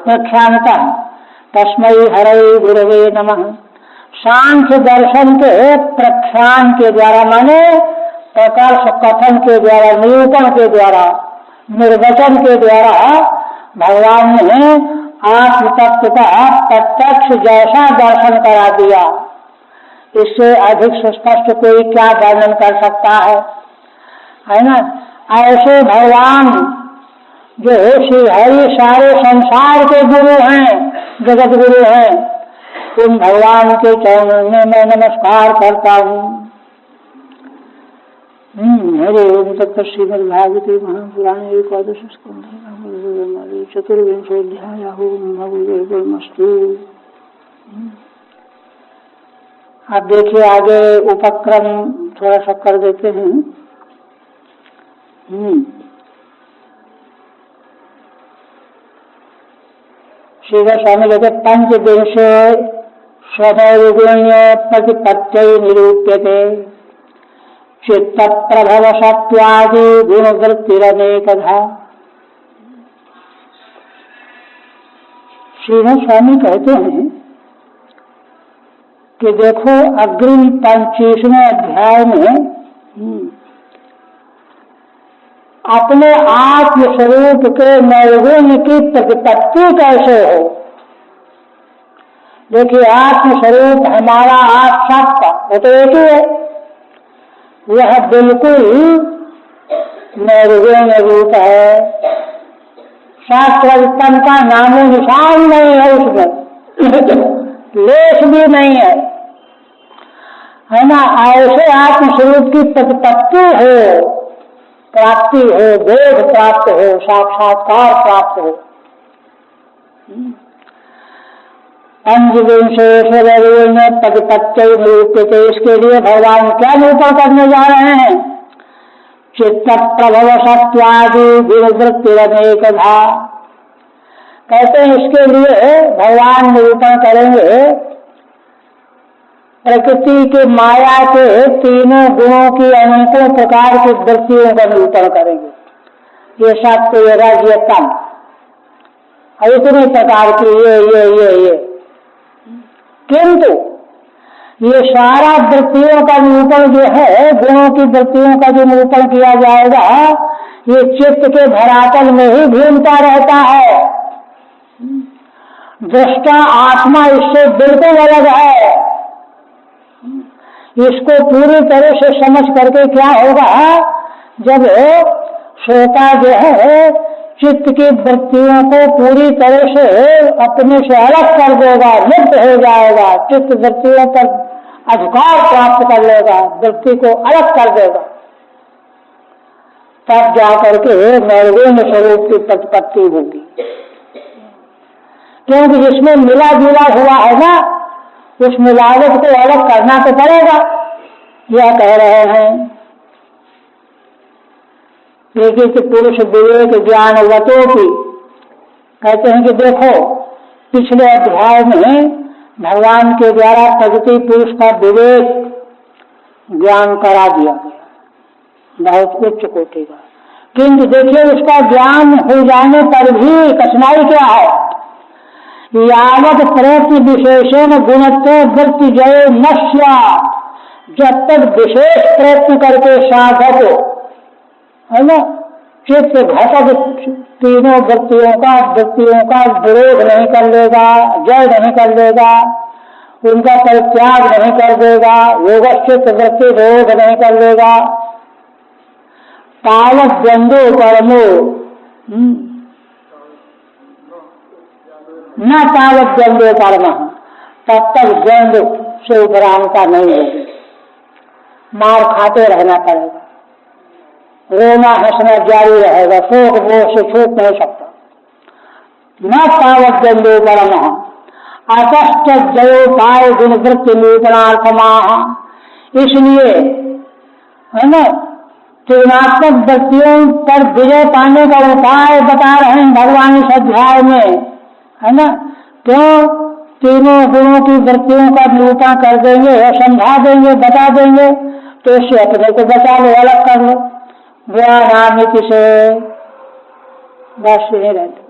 प्रख्यानता तस्मै हरे गुरवे नमः। सांख्य दर्शन के प्रख्यान के द्वारा माने प्रकर्ष कथन के द्वारा, निरूपण के द्वारा, निर्वचन के द्वारा भगवान ने आत्म तत्व का प्रत्यक्ष जैसा दर्शन करा दिया। इससे अधिक स्पष्ट कोई क्या वर्णन कर सकता है ना? ऐसे भगवान जो श्री हरि सारे संसार के गुरु हैं, जगत गुरु हैं, उन भगवान के चरणों में मैं नमस्कार करता हूँ। हरे ओम तत्त श्रीमद् भागवते महापुराणे एकादश स्कंधे चतुर्विंशोऽध्यायः। ओम भगवते। आप देखिए आगे उपक्रम थोड़ा सा कर देते हैं। श्री स्वामी कहते पंचविंशे स्वदैर्गुण्य प्रतिपत्त्यै निरूप्यते चित्त प्रभव सत्यादि गुणवृत्तिरनेकधा। श्री स्वामी कहते हैं कि देखो अग्रिम 25वें अध्याय में अपने आत्म स्वरूप के निर्गुण की प्रतिपत्ति कैसे हो। देखिए आत्म स्वरूप हमारा आप सबका वो तो एक ही है, यह बिल्कुल निर्गुण रूप है। शास्त्रतम का नामो निशान नहीं है उसमें, लेश भी नहीं है ना। ऐसे आत्मस्वरूप की प्रतिपत्ति हो, प्राप्ति हो, बोध प्राप्त हो, साक्षात्कार प्राप्त हो। पंचविंशेश्वर प्रतिपत्ति निरूपित। इसके लिए भगवान क्या निरूपण करने जा रहे हैं? चित्त प्रभव सत्यादि गुणवृत्तिरनेकधा। कहते हैं इसके लिए भगवान निरूपण करेंगे प्रकृति के माया के तीनों गुणों की अनेकों प्रकार की वृत्तियों का निरूपण करेंगे। ये सत्य, ये रज, ये तम, इतने प्रकार की ये किंतु ये सारा वृत्तियों का निरूपण जो है, गुणों की वृत्तियों का जो निरूपण किया जाएगा, ये चित्त के धरातल में ही घूमता रहता है। दृष्टा आत्मा इससे बिल्कुल अलग है। इसको पूरी तरह से समझ करके क्या होगा, जब श्रोता जो है चित्त की वृत्तियों को पूरी तरह से अपने से अलग कर देगा, मुक्त हो जाएगा, चित्त वृत्तियों पर अधिकार प्राप्त कर लेगा, वृत्ति को अलग कर देगा, तब जाकर के निर्गुण स्वरूप की प्रतिपत्ति होगी। क्योंकि जिसमें मिला जुला हुआ है ना, उस मिलावट को अलग करना तो पड़ेगा। यह कह रहे हैं देखिए कि पुरुष विवेक ज्ञान वतो की कहते हैं कि देखो पिछले अध्याय में भगवान के द्वारा प्रगति पुरुष का विवेक ज्ञान करा दिया गया, बहुत उच्च कोटि का। किंतु देखिए उसका ज्ञान हो जाने पर भी कठिनाई क्या है? यावत प्रयत्न विशेषण गुणत्व वृत्ति जय नश्या। जब तक विशेष प्रयत्न करके साधक है ना चित्त घटक तीनों वृत्तियों का विरोध नहीं कर लेगा, जय नहीं कर लेगा, उनका परित्याग नहीं कर देगा, योगश्चित वृत्ति रोध नहीं कर लेगा। तावत द्वंद्वो परमो न तावत द्वंद्वो परम, तब तक द्वंद्व से उपरामता नहीं होगी। मार खाते रहना पड़ेगा, रोना हंसना जारी रहेगा, शोक मोह से छूट नहीं सकता। न तावत द्वंद्वो परम अतश्च जयोपाय गुणवृत्ति निरूपणार्थमाः। इसलिए है ना, त्रिगुणात्मक वृत्तियों पर विजय पाने का उपाय बता रहे हैं भगवान इस अध्याय में, है ना। क्यों? तीनों गुणों की वृत्तियों का निरूपण कर देंगे और समझा देंगे, बता देंगे, तो इससे अपने को बचा लो, अलग कर लो, ज्ञानामिति से बस यही रहते।